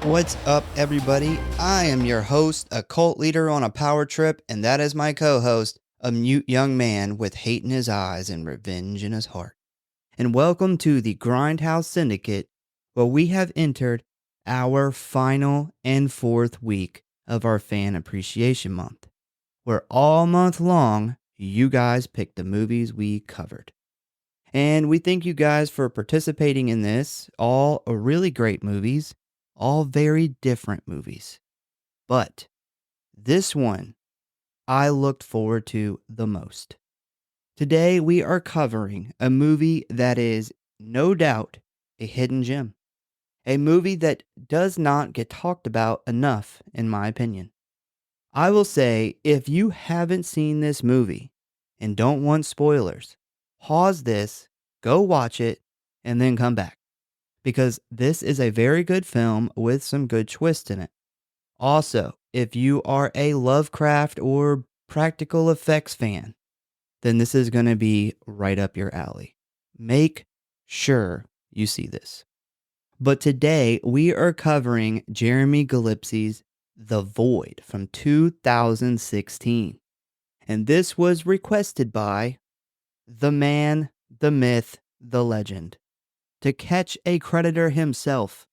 What's up, everybody? I am your host, a cult leader on a power trip, and that is my co-host, a mute young man with hate in his eyes and revenge in his heart. And welcome to the Grindhouse Syndicate, where we have entered our final and fourth week of our Fan Appreciation Month, where all month long, you guys pick the movies we covered. And we thank you guys for participating in this. All are really great movies, all very different movies. But this one I looked forward to the most. Today we are covering a movie that is no doubt a hidden gem. A movie that does not get talked about enough, in my opinion. I will say, if you haven't seen this movie and don't want spoilers, pause this, go watch it, and then come back. Because this is a very good film with some good twists in it. Also, if you are a Lovecraft or practical effects fan, then this is going to be right up your alley. Make sure you see this. But today, we are covering Jeremy Gillespie's The Void from 2016. And this was requested by the man, the myth, the legend. To catch a creditor himself.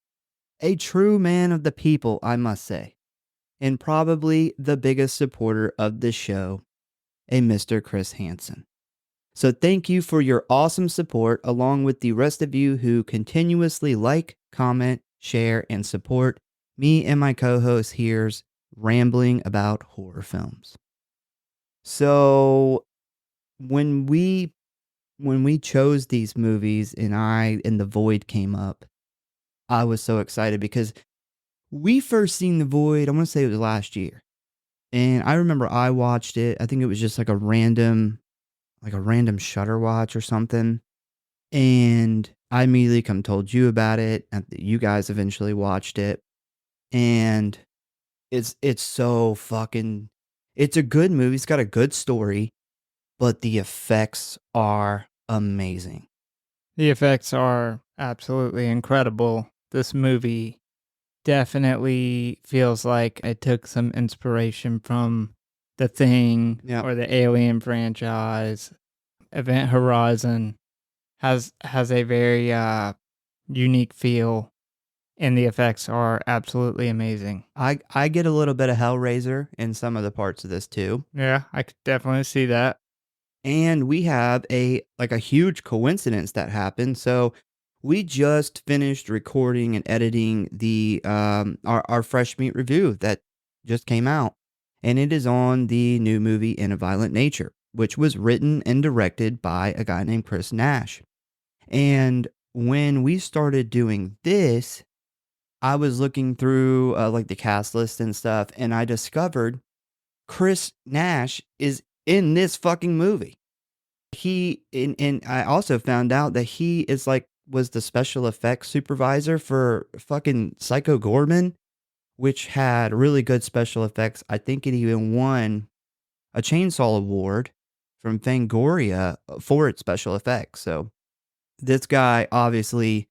A true man of the people, I must say. And probably the biggest supporter of this show, a Mr. Chris Hansen. So thank you for your awesome support, along with the rest of you who continuously like, comment, share, and support me and my co-host here's rambling about horror films. So when we chose these movies and The Void came up, I was so excited because we first seen The Void, I want to say it was last year. And I remember I watched it. I think it was just like a random Shutter watch or something. And I immediately told you about it. And you guys eventually watched it. And it's so fucking, it's a good movie. It's got a good story, but the effects are amazing. The effects are absolutely incredible. This movie definitely feels like it took some inspiration from The Thing or the Alien franchise. Event Horizon has a very unique feel, and the effects are absolutely amazing. I get a little bit of Hellraiser in some of the parts of this too. Yeah, I could definitely see that. And we have a huge coincidence that happened. So we just finished recording and editing the our fresh meat review that just came out. And it is on the new movie In a Violent Nature, which was written and directed by a guy named Chris Nash. And when we started doing this, I was looking through like the cast list and stuff, and I discovered Chris Nash is in this fucking movie. And I also found out that he is was the special effects supervisor for fucking Psycho Gorman, which had really good special effects. I think it even won a Chainsaw Award from Fangoria for its special effects. So this guy, obviously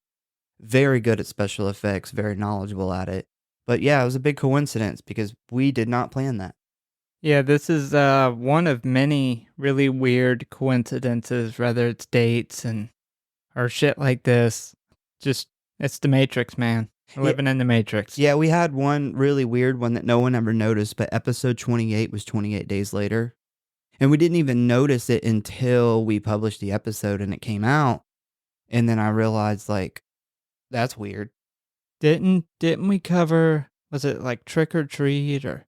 very good at special effects, very knowledgeable at it. But yeah, it was a big coincidence because we did not plan that. Yeah, this is one of many really weird coincidences, whether it's dates or shit like this. Just, it's the Matrix, man. We're living in the Matrix. Yeah, we had one really weird one that no one ever noticed, but episode 28 was 28 days later. And we didn't even notice it until we published the episode and it came out. And then I realized, that's weird. Didn't we cover, was it like Trick or Treat, or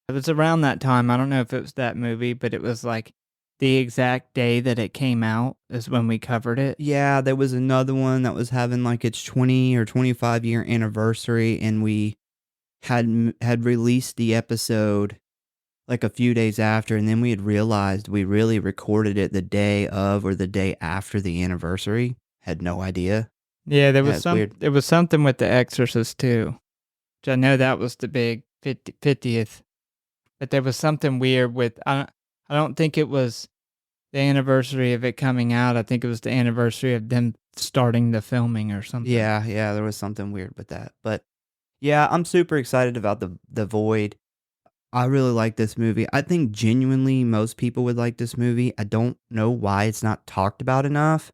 it was around that time. I don't know if it was that movie, but it was like the exact day that it came out is when we covered it. Yeah, there was another one that was having its 20 or 25 year anniversary, and we had released the episode a few days after, and then we had realized we really recorded it the day of or the day after the anniversary. Had no idea. Yeah, there was something with The Exorcist too, which I know that was the big 50th, but there was something weird with, I don't think it was the anniversary of it coming out. I think it was the anniversary of them starting the filming or something. Yeah, there was something weird with that. But Yeah, I'm super excited about the Void. I really like this movie. I think genuinely most people would like this movie. I don't know why it's not talked about enough.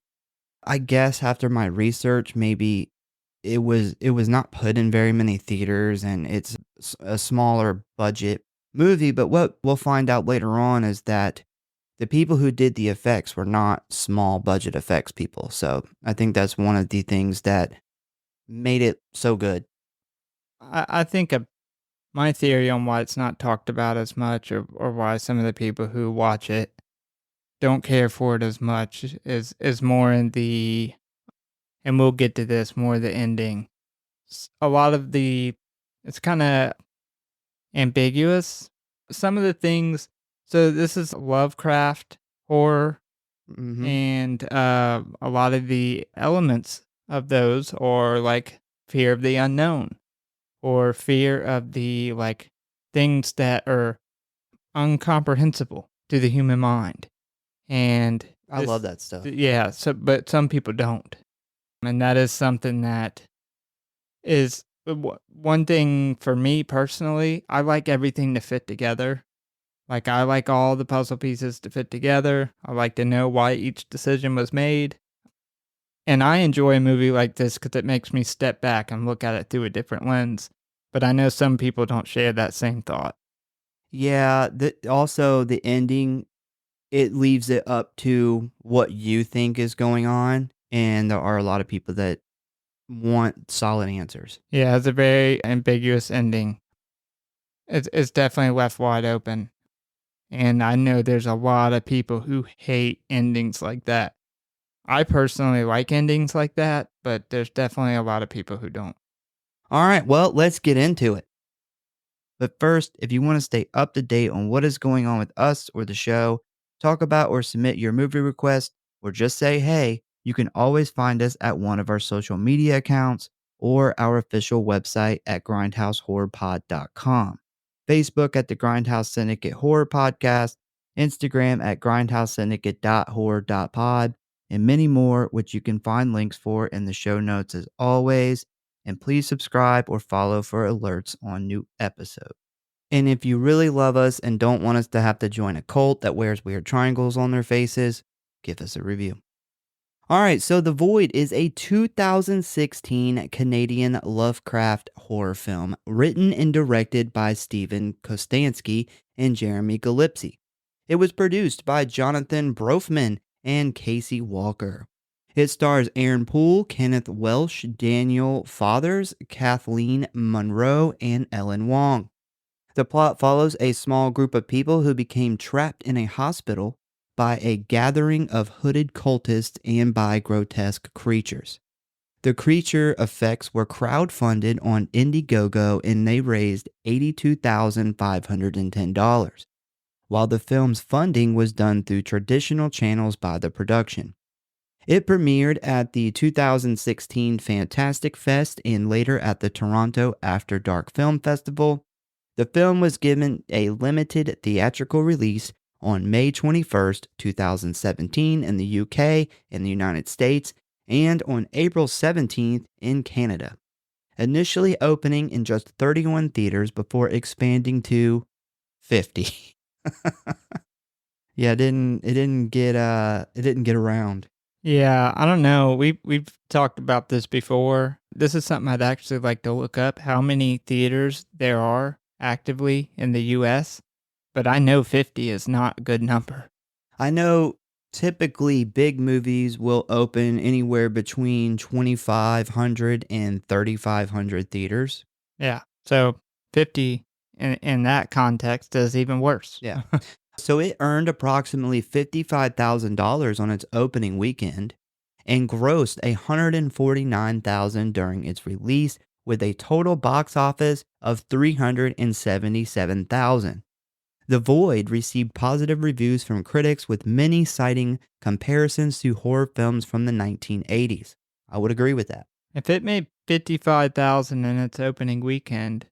I guess after my research, maybe it was not put in very many theaters and it's a smaller budget movie, but what we'll find out later on is that the people who did the effects were not small budget effects people. So, I think that's one of the things that made it so good. I think my theory on why it's not talked about as much, or why some of the people who watch it don't care for it as much, is more in the, and we'll get to this, more the ending. A lot of the, it's kind of ambiguous. Some of the things, so this is Lovecraft horror, Mhm. and a lot of the elements of those are like fear of the unknown, or fear of the, like, things that are incomprehensible to the human mind. And I love that stuff. yeah, so, but some people don't. And that is something that is one thing for me personally. I like everything to fit together. Like, I like all the puzzle pieces to fit together. I like to know why each decision was made. And I enjoy a movie like this because it makes me step back and look at it through a different lens. But I know some people don't share that same thought. Yeah, also the ending, it leaves it up to what you think is going on, and there are a lot of people that want solid answers. Yeah, it's a very ambiguous ending. It's definitely left wide open. And I know there's a lot of people who hate endings like that. I personally like endings like that, but there's definitely a lot of people who don't. All right, well, let's get into it. But first, if you want to stay up to date on what is going on with us or the show, talk about or submit your movie request, or just say hey, you can always find us at one of our social media accounts or our official website at grindhouse.horror.pod.com, Facebook at the Grindhouse Syndicate Horror Podcast, Instagram at grindhousesyndicate.horror.pod, and many more, which you can find links for in the show notes as always. And please subscribe or follow for alerts on new episodes. And if you really love us and don't want us to have to join a cult that wears weird triangles on their faces, give us a review. All right, so The Void is a 2016 Canadian Lovecraft horror film written and directed by Stephen Kostanski and Jeremy Gillespie. It was produced by Jonathan Brofman and Casey Walker. It stars Aaron Poole, Kenneth Welsh, Daniel Fathers, Kathleen Monroe, and Ellen Wong. The plot follows a small group of people who became trapped in a hospital by a gathering of hooded cultists and by grotesque creatures. The creature effects were crowdfunded on Indiegogo and they raised $82,510, while the film's funding was done through traditional channels by the production. It premiered at the 2016 Fantastic Fest and later at the Toronto After Dark Film Festival. The film was given a limited theatrical release on May 21st, 2017 in the UK and the United States, and on April 17th in Canada, initially opening in just 31 theaters before expanding to 50. Yeah, it didn't get around. Yeah, I don't know. We've talked about this before. This is something I'd actually like to look up, how many theaters there are actively in the US, but I know 50 is not a good number. I know typically big movies will open anywhere between 2,500 and 3,500 theaters. Yeah. So 50 in that context is even worse. Yeah. So it earned approximately $55,000 on its opening weekend and grossed $149,000 during its release, with a total box office of $377,000. The Void received positive reviews from critics, with many citing comparisons to horror films from the 1980s. I would agree with that. If it made 55,000 in its opening weekend,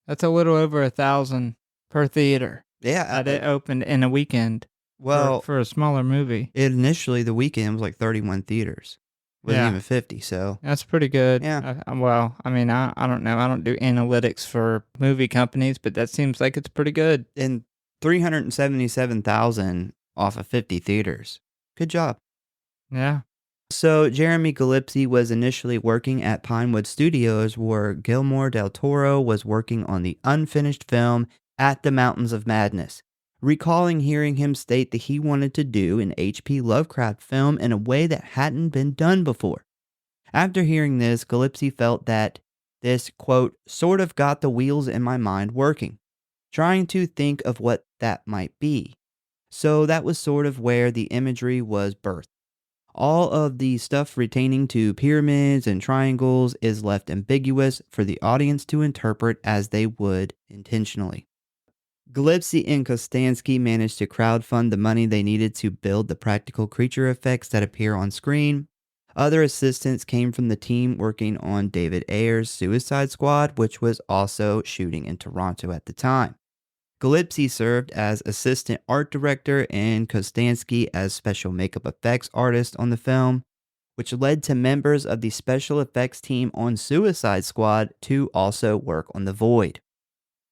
that's a little over 1,000 per theater. Yeah. That it opened in a weekend. Well, for a smaller movie. initially the weekend was like 31 theaters. Wasn't Yeah. even 50, so That's pretty good. yeah. Well, I mean, I don't know. I don't do analytics for movie companies, but that seems like it's pretty good. And 377,000 off of 50 theaters. Good job. Yeah. So Jeremy Gillespie was initially working at Pinewood Studios, where Guillermo del Toro was working on the unfinished film At the Mountains of Madness, recalling hearing him state that he wanted to do an H.P. Lovecraft film in a way that hadn't been done before. After hearing this, Gillespie felt that this, quote, sort of got the wheels in my mind working, trying to think of what that might be. So that was sort of where the imagery was birthed. All of the stuff retaining to pyramids and triangles is left ambiguous for the audience to interpret as they would intentionally. Gillespie and Kostanski managed to crowdfund the money they needed to build the practical creature effects that appear on screen. Other assistance came from the team working on David Ayer's Suicide Squad, which was also shooting in Toronto at the time. Gillespie served as assistant art director and Kostanski as special makeup effects artist on the film, which led to members of the special effects team on Suicide Squad to also work on The Void.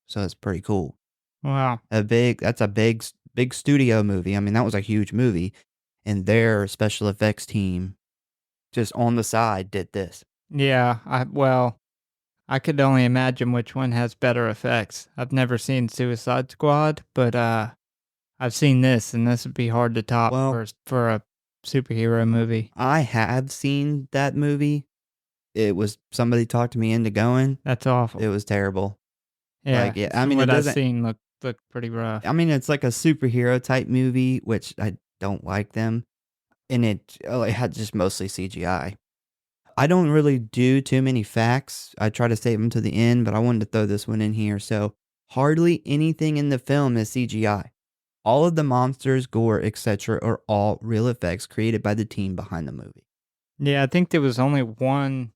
So that's pretty cool. Wow. That's a big studio movie. I mean, that was a huge movie, and their special effects team just on the side did this. Yeah. I could only imagine which one has better effects. I've never seen Suicide Squad, but I've seen this, and this would be hard to top Well, for a superhero movie. I have seen that movie. It was somebody talked me into going. That's awful. It was terrible. Yeah. Like, yeah, I From mean, it what I've doesn't. seen, look pretty rough. I mean, it's like a superhero type movie, which I don't like them, and it had just mostly CGI. I don't really do too many facts. I try to save them to the end, but I wanted to throw this one in here. So, hardly anything in the film is CGI. All of the monsters, gore, etc. are all real effects created by the team behind the movie. Yeah, I think there was only one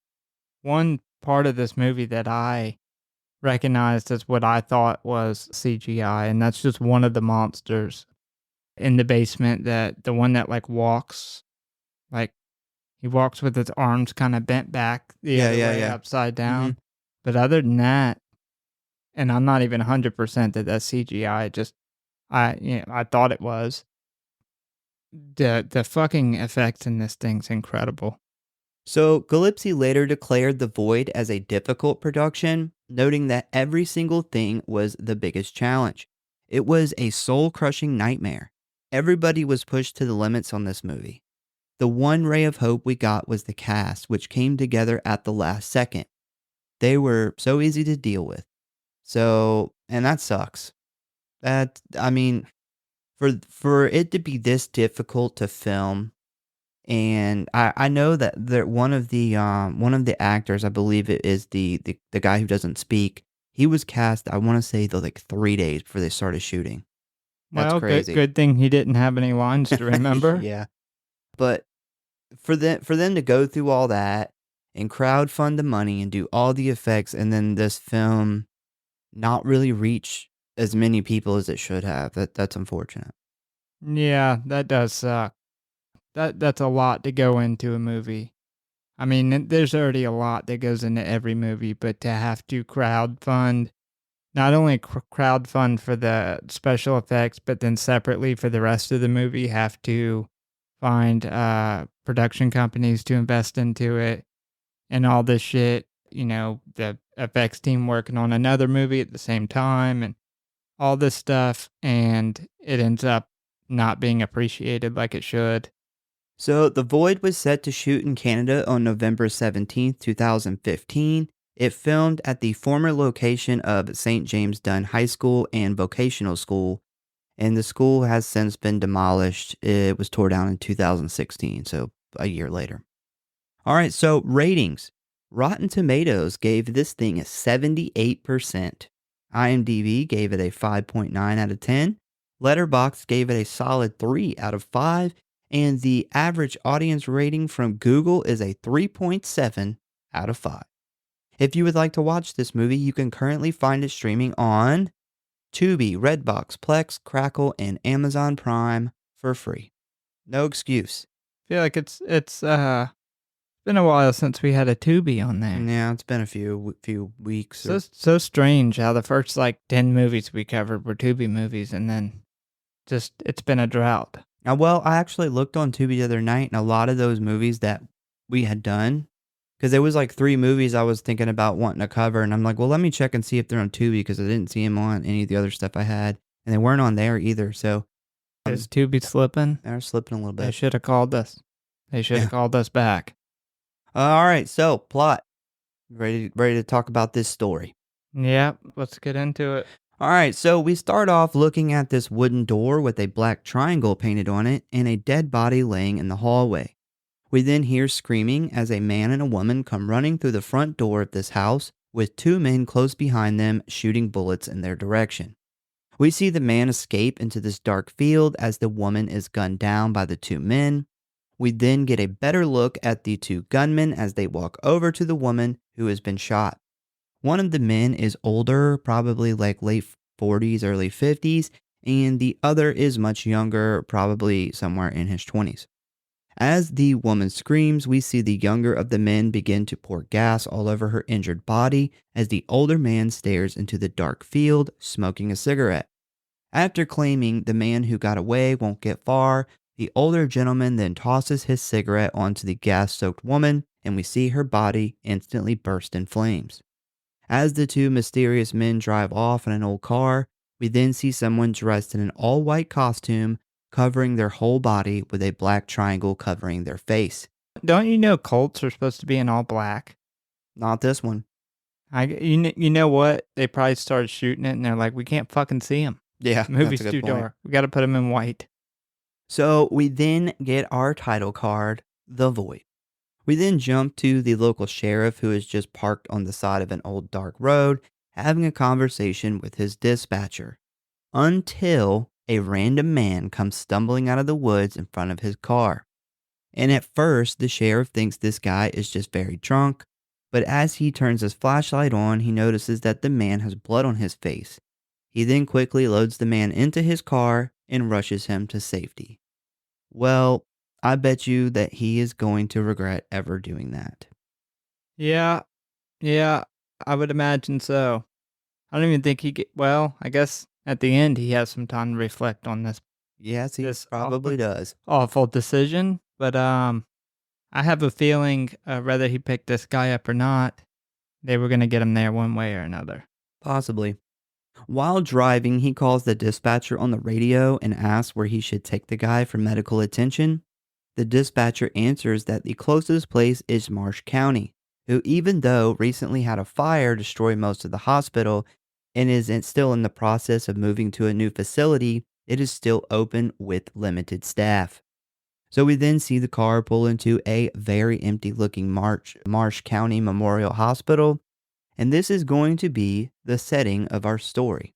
part of this movie that I recognized as what I thought was CGI, and that's just one of the monsters in the basement, that the one that like walks, like he walks with his arms kind of bent back the other way, Yeah. upside down. Mhm. But other than that, and I'm not even 100% that that's CGI. Just I thought it was. The fucking effects in this thing's incredible. So, Gillespie later declared The Void as a difficult production, noting that every single thing was the biggest challenge. It was a soul-crushing nightmare. Everybody was pushed to the limits on this movie. The one ray of hope we got was the cast, which came together at the last second. They were so easy to deal with. So, and that sucks. I mean, for it to be this difficult to film, and I know that one of the actors, I believe it is the guy who doesn't speak. He was cast, I want to say, like 3 days before they started shooting. That's Well, crazy. good thing he didn't have any lines to remember. Yeah, but for them to go through all that and crowdfund the money and do all the effects, and then this film not really reach as many people as it should have. That's unfortunate. Yeah, that does suck. That's a lot to go into a movie. I mean, there's already a lot that goes into every movie, but to have to crowdfund, not only crowdfund for the special effects, but then separately for the rest of the movie, have to find production companies to invest into it and all this shit. You know, the effects team working on another movie at the same time and all this stuff, and it ends up not being appreciated like it should. So, The Void was set to shoot in Canada on November 17th, 2015. It filmed at the former location of St. James Dunn High School and Vocational School, and the school has since been demolished. It was tore down in 2016, so a year later. All right, so ratings. Rotten Tomatoes gave this thing a 78%. IMDb gave it a 5.9 out of 10. Letterboxd gave it a solid 3 out of 5. And the average audience rating from Google is a 3.7 out of 5. If you would like to watch this movie, you can currently find it streaming on Tubi, Redbox, Plex, Crackle, and Amazon Prime for free. No excuse. I feel like it's Been a while since we had a Tubi on there. Yeah, it's been a few weeks. So strange how the first 10 movies we covered were Tubi movies, and then just it's been a drought. Well, I actually looked on Tubi the other night, and a lot of those movies that we had done, because there was 3 movies I was thinking about wanting to cover, and I'm like, well, let me check and see if they're on Tubi, because I didn't see them on any of the other stuff I had, and they weren't on there either. So is Tubi slipping? They're slipping a little bit. They should have called us. They should have called us back. All right, so plot. Ready to talk about this story? Yep, let's get into it. All right, so we start off looking at this wooden door with a black triangle painted on it and a dead body laying in the hallway. We then hear screaming as a man and a woman come running through the front door of this house with 2 men close behind them shooting bullets in their direction. We see the man escape into this dark field as the woman is gunned down by the 2 men. We then get a better look at the 2 gunmen as they walk over to the woman who has been shot. One of the men is older, probably late 40s, early 50s, and the other is much younger, probably somewhere in his 20s. As the woman screams, we see the younger of the men begin to pour gas all over her injured body as the older man stares into the dark field, smoking a cigarette. After claiming the man who got away won't get far, the older gentleman then tosses his cigarette onto the gas-soaked woman, and we see her body instantly burst in flames. As the 2 mysterious men drive off in an old car, we then see someone dressed in an all-white costume covering their whole body with a black triangle covering their face. Don't you know cults are supposed to be in all black? Not this one. You know what? They probably started shooting it, and they're like, we can't fucking see them. Yeah, the movie's too dark. We got to put them in white. So we then get our title card, The Void. We then jump to the local sheriff who is just parked on the side of an old dark road, having a conversation with his dispatcher, until a random man comes stumbling out of the woods in front of his car. And at first, the sheriff thinks this guy is just very drunk, but as he turns his flashlight on, he notices that the man has blood on his face. He then quickly loads the man into his car and rushes him to safety. Well, I bet you that he is going to regret ever doing that. Yeah, I would imagine so. I don't even think I guess at the end he has some time to reflect on this. Yes, he probably does. Awful decision, but I have a feeling whether he picked this guy up or not, they were going to get him there one way or another. Possibly. While driving, he calls the dispatcher on the radio and asks where he should take the guy for medical attention. The dispatcher answers that the closest place is Marsh County, who, even though recently had a fire destroy most of the hospital and is still in the process of moving to a new facility, it is still open with limited staff. So we then see the car pull into a very empty-looking Marsh County Memorial Hospital, and this is going to be the setting of our story.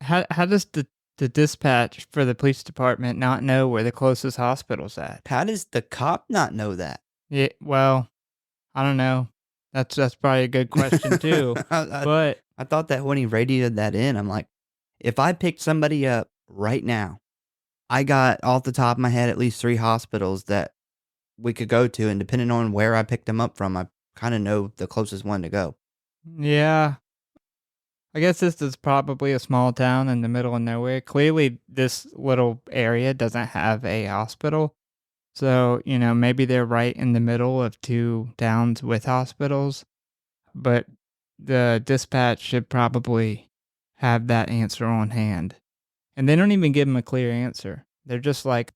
How does the dispatch for the police department not know where the closest hospital's at? How does the cop not know that? Yeah, well, I don't know. That's probably a good question too. But I thought that when he radioed that in, I'm like, if I picked somebody up right now, I got off the top of my head at least 3 hospitals that we could go to, and depending on where I picked them up from, I kind of know the closest one to go. Yeah. I guess this is probably a small town in the middle of nowhere. Clearly, this little area doesn't have a hospital. So, maybe they're right in the middle of 2 towns with hospitals. But the dispatch should probably have that answer on hand. And they don't even give them a clear answer. They're just like,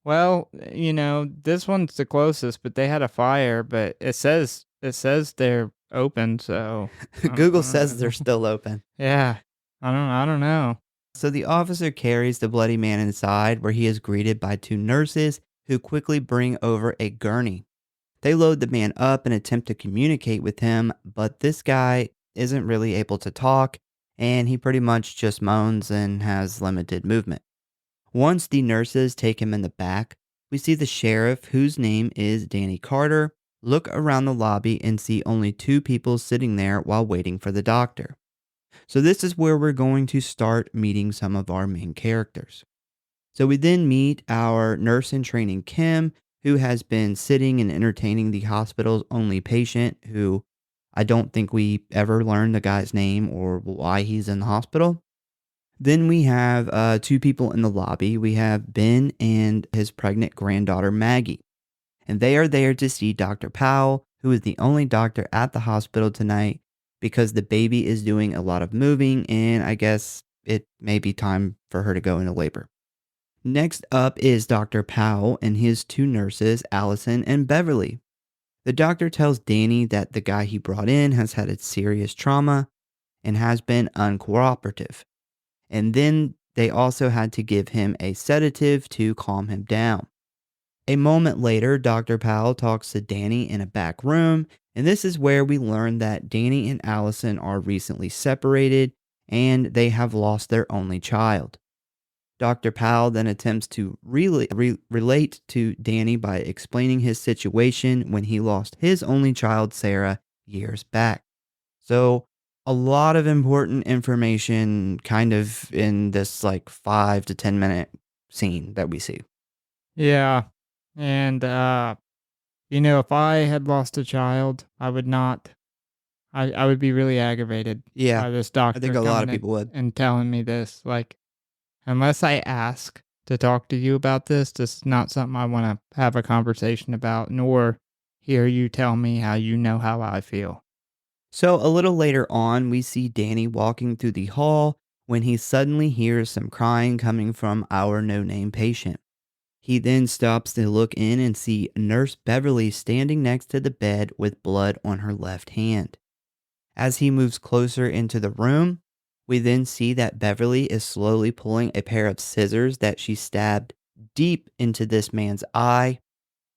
well, this one's the closest, but they had a fire, but it says they're open, so Google says they're still open. Yeah. I don't know. So the officer carries the bloody man inside, where he is greeted by 2 nurses who quickly bring over a gurney. They load the man up and attempt to communicate with him, but this guy isn't really able to talk, and he pretty much just moans and has limited movement. Once the nurses take him in the back, we see the sheriff, whose name is Danny Carter, look around the lobby and see only 2 people sitting there while waiting for the doctor. So this is where we're going to start meeting some of our main characters. So we then meet our nurse in training, Kim, who has been sitting and entertaining the hospital's only patient, who I don't think we ever learned the guy's name or why he's in the hospital. Then we have two people in the lobby. We have Ben and his pregnant granddaughter, Maggie. And they are there to see Dr. Powell, who is the only doctor at the hospital tonight because the baby is doing a lot of moving and I guess it may be time for her to go into labor. Next up is Dr. Powell and his two nurses, Allison and Beverly. The doctor tells Danny that the guy he brought in has had a serious trauma and has been uncooperative. And then they also had to give him a sedative to calm him down. A moment later, Dr. Powell talks to Danny in a back room, and this is where we learn that Danny and Allison are recently separated and they have lost their only child. Dr. Powell then attempts to relate to Danny by explaining his situation when he lost his only child, Sarah, years back. So, a lot of important information kind of in this like 5 to 10 minute scene that we see. Yeah. And, if I had lost a child, I would not, I would be really aggravated Yeah, by this I doctor think a lot of coming people would. and telling me this. Like, unless I ask to talk to you about this is not something I want to have a conversation about, nor hear you tell me how you know how I feel. So a little later on, we see Danny walking through the hall when he suddenly hears some crying coming from our no-name patient. He then stops to look in and see Nurse Beverly standing next to the bed with blood on her left hand. As he moves closer into the room, we then see that Beverly is slowly pulling a pair of scissors that she stabbed deep into this man's eye.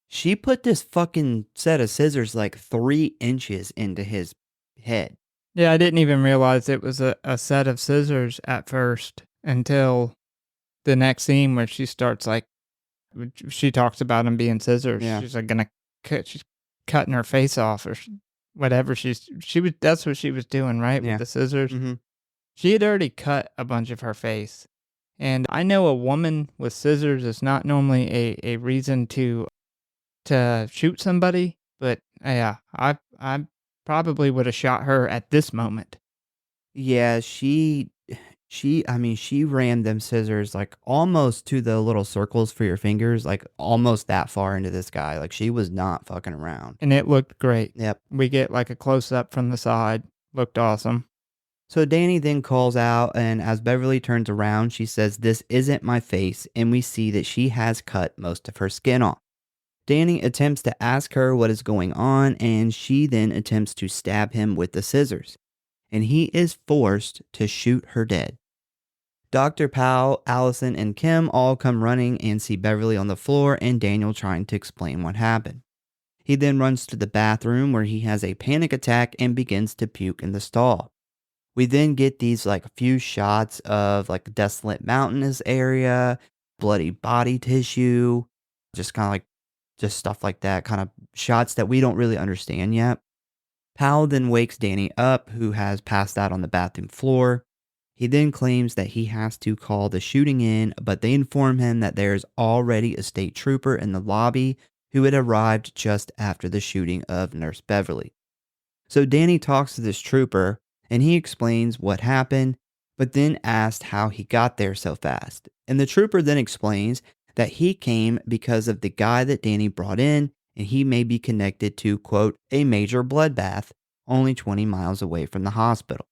She put this fucking set of scissors like 3 inches into his head. Yeah, I didn't even realize it was a set of scissors at first until the next scene where she starts like, she talks about them being scissors. Yeah. She's like she's cutting her face off or whatever. That's what she was doing, right? Yeah. With the scissors. Mm-hmm. She had already cut a bunch of her face. And I know a woman with scissors is not normally a reason to shoot somebody, but yeah, I probably would have shot her at this moment. Yeah, she ran them scissors like almost to the little circles for your fingers, like almost that far into this guy. Like she was not fucking around. And it looked great. Yep. We get like a close up from the side. Looked awesome. So Danny then calls out, and as Beverly turns around, she says, "This isn't my face," and we see that she has cut most of her skin off. Danny attempts to ask her what is going on, and she then attempts to stab him with the scissors, and he is forced to shoot her dead. Dr. Powell, Allison, and Kim all come running and see Beverly on the floor and Daniel trying to explain what happened. He then runs to the bathroom where he has a panic attack and begins to puke in the stall. We then get these like few shots of like desolate mountainous area, bloody body tissue, just kind of like just stuff like that, kind of shots that we don't really understand yet. Powell then wakes Danny up, who has passed out on the bathroom floor. He then claims that he has to call the shooting in, but they inform him that there is already a state trooper in the lobby who had arrived just after the shooting of Nurse Beverly. So Danny talks to this trooper, and he explains what happened, but then asked how he got there so fast. And the trooper then explains that he came because of the guy that Danny brought in, and he may be connected to, quote, a major bloodbath only 20 miles away from the hospital.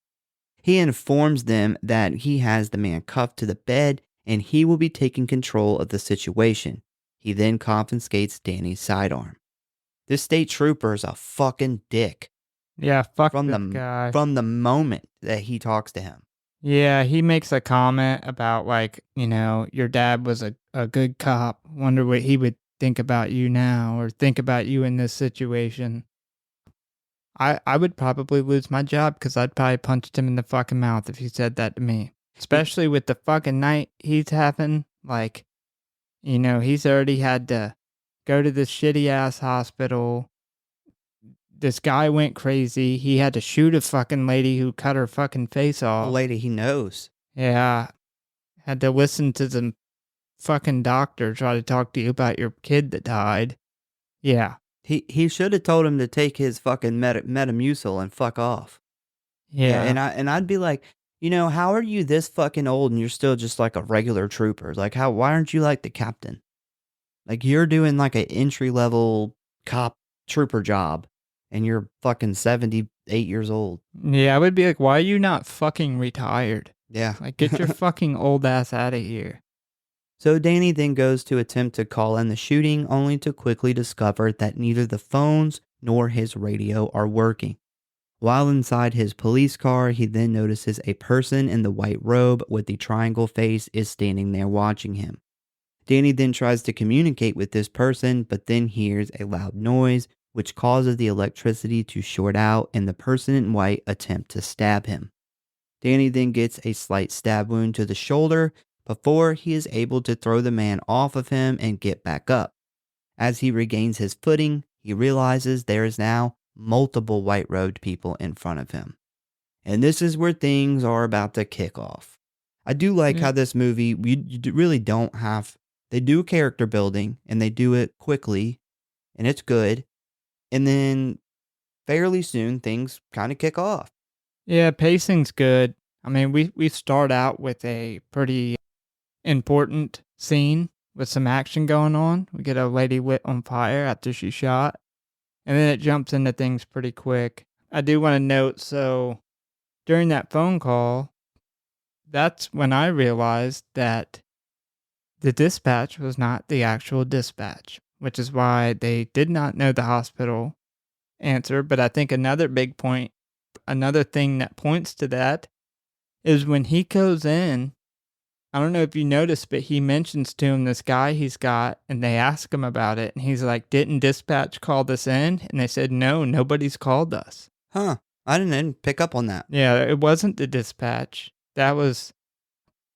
He informs them that he has the man cuffed to the bed, and he will be taking control of the situation. He then confiscates Danny's sidearm. This state trooper is a fucking dick. Yeah, fuck From this the guy. From the moment that he talks to him. Yeah, he makes a comment about like, your dad was a good cop. Wonder what he would think about you now or think about you in this situation. I would probably lose my job because I'd probably punched him in the fucking mouth if he said that to me. Especially with the fucking night he's having. Like, he's already had to go to this shitty ass hospital. This guy went crazy. He had to shoot a fucking lady who cut her fucking face off. A lady he knows. Yeah. Had to listen to the fucking doctor try to talk to you about your kid that died. Yeah. He should have told him to take his fucking Metamucil and fuck off. Yeah, Yeah. and I'd be like, how are you this fucking old and you're still just like a regular trooper? Like, why aren't you like the captain? Like, you're doing like an entry level cop trooper job, and you're fucking 78 years old. Yeah, I would be like, why are you not fucking retired? Yeah. Like, get your fucking old ass out of here. So Danny then goes to attempt to call in the shooting, only to quickly discover that neither the phones nor his radio are working. While inside his police car, he then notices a person in the white robe with the triangle face is standing there watching him. Danny then tries to communicate with this person, but then hears a loud noise, which causes the electricity to short out, and the person in white attempt to stab him. Danny then gets a slight stab wound to the shoulder before he is able to throw the man off of him and get back up. As he regains his footing, he realizes there is now multiple white-robed people in front of him. And this is where things are about to kick off. I do like how this movie, you really don't have, they do character building and they do it quickly and it's good. And then fairly soon things kind of kick off. Yeah, pacing's good. I mean, we start out with a pretty important scene with some action going on. We get a lady lit on fire after she's shot, and then it jumps into things pretty quick. I do want to note, so during that phone call, that's when I realized that the dispatch was not the actual dispatch, which is why they did not know the hospital answer. But I think another big point, another thing that points to that is when he goes in, I don't know if you noticed, but he mentions to him this guy he's got, and they ask him about it, and he's like, "Didn't dispatch call this in?" And they said, "No, nobody's called us." Huh. I didn't pick up on that. Yeah, it wasn't the dispatch. That was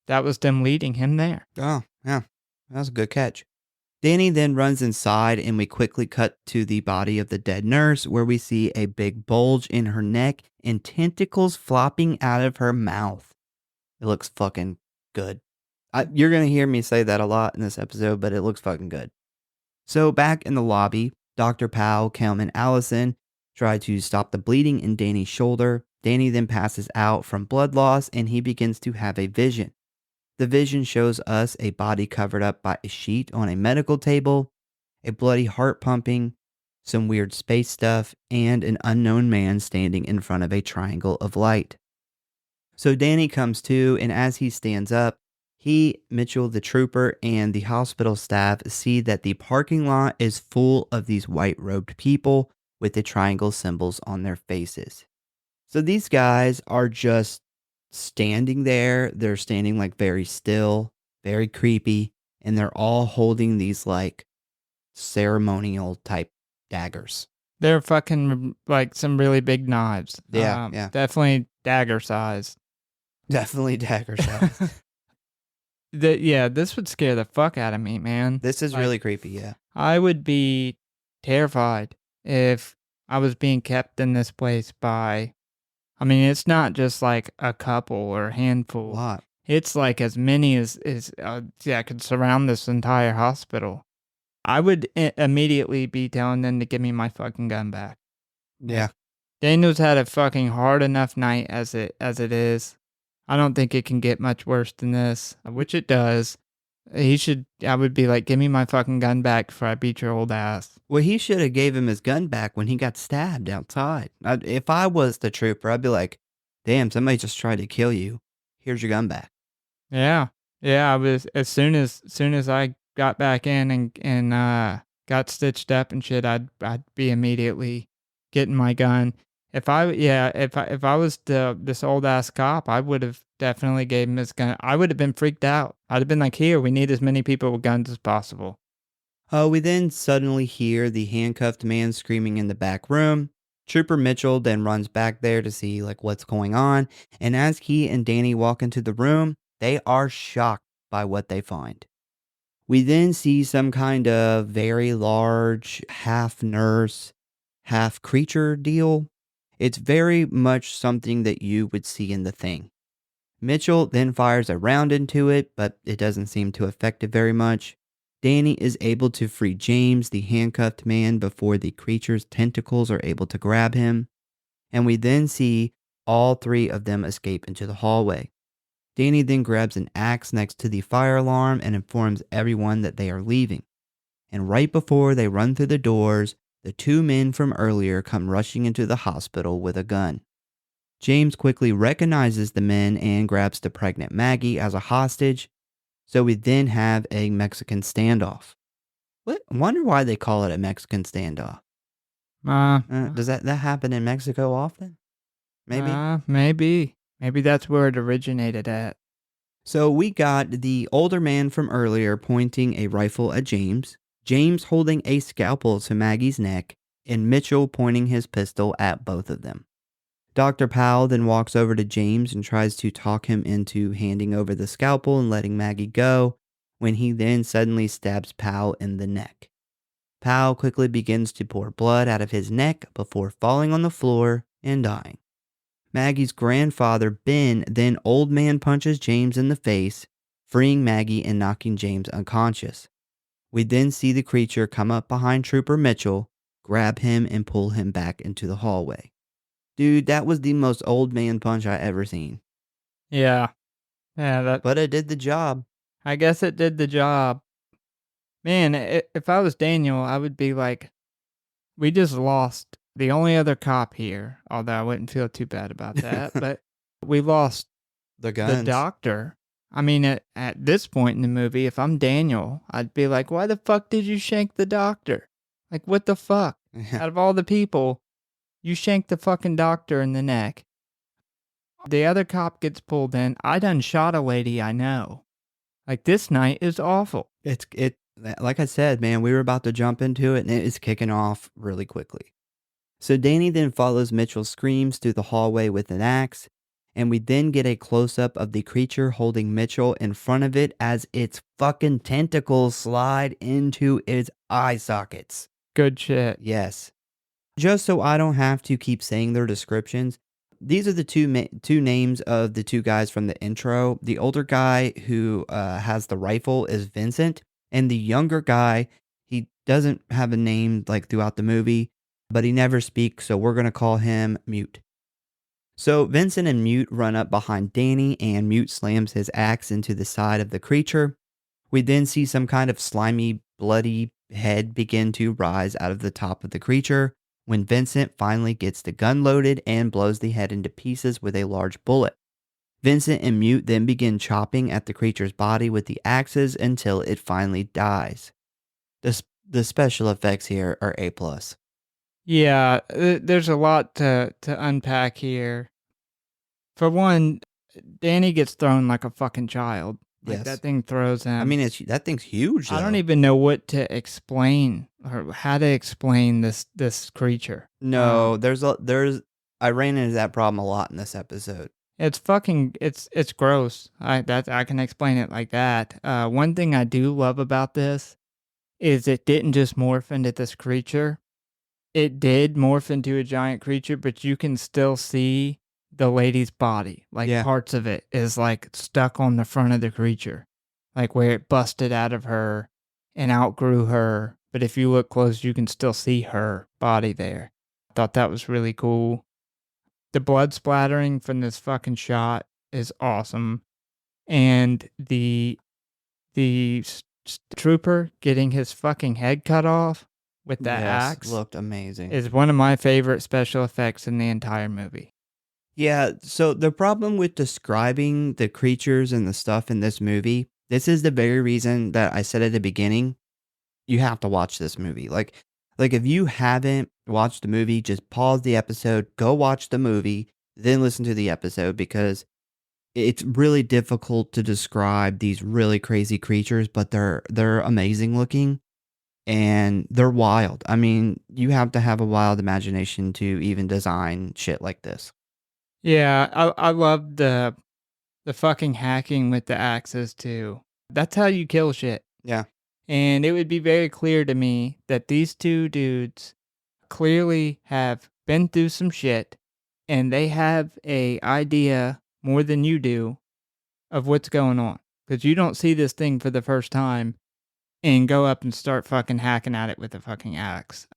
them leading him there. Oh, yeah. That was a good catch. Danny then runs inside, and we quickly cut to the body of the dead nurse, where we see a big bulge in her neck and tentacles flopping out of her mouth. It looks fucking good. You're going to hear me say that a lot in this episode, but it looks fucking good. So back in the lobby, Dr. Powell, Kelm, and Allison try to stop the bleeding in Danny's shoulder. Danny then passes out from blood loss, and he begins to have a vision. The vision shows us a body covered up by a sheet on a medical table, a bloody heart pumping, some weird space stuff, and an unknown man standing in front of a triangle of light. So Danny comes to, and as he stands up, he, Mitchell, the trooper, and the hospital staff see that the parking lot is full of these white-robed people with the triangle symbols on their faces. So these guys are just standing there. They're standing like very still, very creepy, and they're all holding these like ceremonial type daggers. They're fucking like some really big knives. Yeah, yeah. Definitely dagger size. Definitely dagger size. This would scare the fuck out of me, man. This is really creepy, yeah. I would be terrified if I was being kept in this place by, I mean, it's not just like a couple or a handful. A lot. It's like as many as could surround this entire hospital. I would immediately be telling them to give me my fucking gun back. Yeah. Daniel's had a fucking hard enough night as it is. I don't think it can get much worse than this, which it does. I would be like, give me my fucking gun back before I beat your old ass. Well, he should have gave him his gun back when he got stabbed outside. If I was the trooper, I'd be like, damn, somebody just tried to kill you. Here's your gun back. Yeah. Yeah, I was, as soon as I got back in and got stitched up and shit, I'd be immediately getting my gun. If I was this old ass cop, I would have definitely gave him his gun. I would have been freaked out. I'd have been like, here, we need as many people with guns as possible. We then suddenly hear the handcuffed man screaming in the back room. Trooper Mitchell then runs back there to see like what's going on. And as he and Danny walk into the room, they are shocked by what they find. We then see some kind of very large half nurse, half creature deal. It's very much something that you would see in The Thing. Mitchell then fires a round into it, but it doesn't seem to affect it very much. Danny is able to free James, the handcuffed man, before the creature's tentacles are able to grab him. And we then see all three of them escape into the hallway. Danny then grabs an axe next to the fire alarm and informs everyone that they are leaving. And right before they run through the doors, the two men from earlier come rushing into the hospital with a gun. James quickly recognizes the men and grabs the pregnant Maggie as a hostage. So we then have a Mexican standoff. I wonder why they call it a Mexican standoff. Does that happen in Mexico often? Maybe? Maybe that's where it originated at. So we got the older man from earlier pointing a rifle at James, James holding a scalpel to Maggie's neck, and Mitchell pointing his pistol at both of them. Dr. Powell then walks over to James and tries to talk him into handing over the scalpel and letting Maggie go, when he then suddenly stabs Powell in the neck. Powell quickly begins to pour blood out of his neck before falling on the floor and dying. Maggie's grandfather, Ben, then old man punches James in the face, freeing Maggie and knocking James unconscious. We then see the creature come up behind Trooper Mitchell, grab him, and pull him back into the hallway. Dude, that was the most old man punch I ever seen. Yeah. But it did the job. I guess it did the job. Man, if I was Daniel, I would be like, we just lost the only other cop here, although I wouldn't feel too bad about that, but we lost the doctor. I mean, at this point in the movie, if I'm Daniel, I'd be like, why the fuck did you shank the doctor? Like, what the fuck? Out of all the people, you shanked the fucking doctor in the neck. The other cop gets pulled in. I done shot a lady I know. Like, this night is awful. Like I said, man, we were about to jump into it, and it is kicking off really quickly. So Danny then follows Mitchell's screams through the hallway with an axe, and we then get a close-up of the creature holding Mitchell in front of it as its fucking tentacles slide into its eye sockets. Good shit. Yes. Just so I don't have to keep saying their descriptions, these are the two names of the two guys from the intro. The older guy who has the rifle is Vincent, and the younger guy, he doesn't have a name like throughout the movie, but he never speaks, so we're going to call him Mute. So Vincent and Mute run up behind Danny, and Mute slams his axe into the side of the creature. We then see some kind of slimy, bloody head begin to rise out of the top of the creature when Vincent finally gets the gun loaded and blows the head into pieces with a large bullet. Vincent and Mute then begin chopping at the creature's body with the axes until it finally dies. The special effects here are A+. Yeah, there's a lot to unpack here. For one, Danny gets thrown like a fucking child. Like, that thing throws him. I mean, that thing's huge, though. I don't even know what to explain or how to explain this creature. No, I ran into that problem a lot in this episode. It's gross. I can explain it like that. One thing I do love about this is it didn't just morph into this creature. It did morph into a giant creature, but you can still see the lady's body. Like, parts of it is like stuck on the front of the creature, like where it busted out of her and outgrew her. But if you look close, you can still see her body there. I thought that was really cool. The blood splattering from this fucking shot is awesome. And the trooper getting his fucking head cut off with that axe looked amazing. Is one of my favorite special effects in the entire movie. Yeah, so the problem with describing the creatures and the stuff in this movie, this is the very reason that I said at the beginning, you have to watch this movie. Like if you haven't watched the movie, just pause the episode, go watch the movie, then listen to the episode, because it's really difficult to describe these really crazy creatures, but they're amazing looking. And they're wild. I mean, you have to have a wild imagination to even design shit like this. Yeah, I love the fucking hacking with the axes too. That's how you kill shit. Yeah. And it would be very clear to me that these two dudes clearly have been through some shit, and they have a idea more than you do of what's going on. Because you don't see this thing for the first time. and go up and start fucking hacking at it with a fucking axe.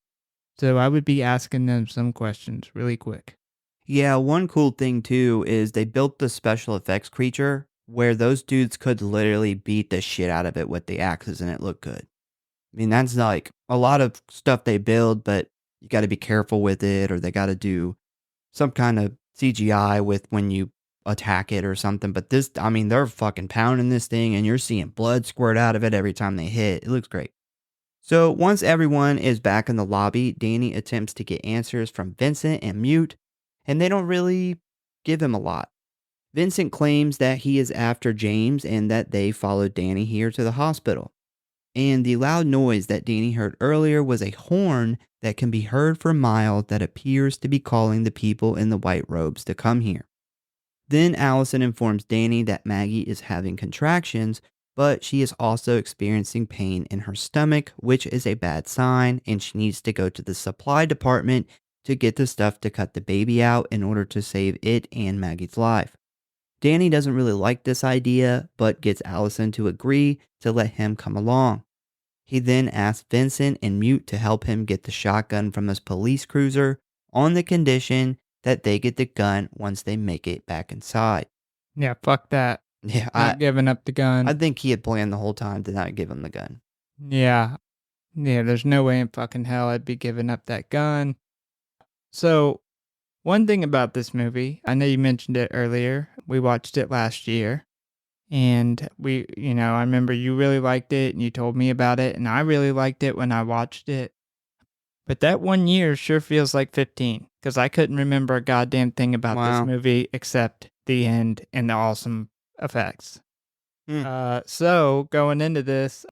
So I would be asking them some questions really quick. Yeah, one cool thing too is they built the special effects creature where those dudes could literally beat the shit out of it with the axes and it looked good. I mean, that's like a lot of stuff they build, but you got to be careful with it, or they got to do some kind of CGI with when you attack it or something. But this, I mean, they're fucking pounding this thing and you're seeing blood squirt out of it every time they hit. It looks great. So once everyone is back in the lobby, Danny attempts to get answers from Vincent and Mute, and they don't really give him a lot. Vincent claims that he is after James and that they followed Danny here to the hospital. And the loud noise that Danny heard earlier was a horn that can be heard for miles that appears to be calling the people in the white robes to come here. Then Allison informs Danny that Maggie is having contractions, but she is also experiencing pain in her stomach, which is a bad sign, and she needs to go to the supply department to get the stuff to cut the baby out in order to save it and Maggie's life. Danny doesn't really like this idea, but gets Allison to agree to let him come along. He then asks Vincent and Mute to help him get the shotgun from his police cruiser on the condition that they get the gun once they make it back inside. Yeah, fuck that. Yeah, Not giving up the gun. I think he had planned the whole time to not give him the gun. Yeah. Yeah, there's no way in fucking hell I'd be giving up that gun. So, one thing about this movie, I know you mentioned it earlier. We watched it last year. And I remember you really liked it and you told me about it. And I really liked it when I watched it. But that 1 year sure feels like 15 because I couldn't remember a goddamn thing about this movie except the end and the awesome effects. So going into this,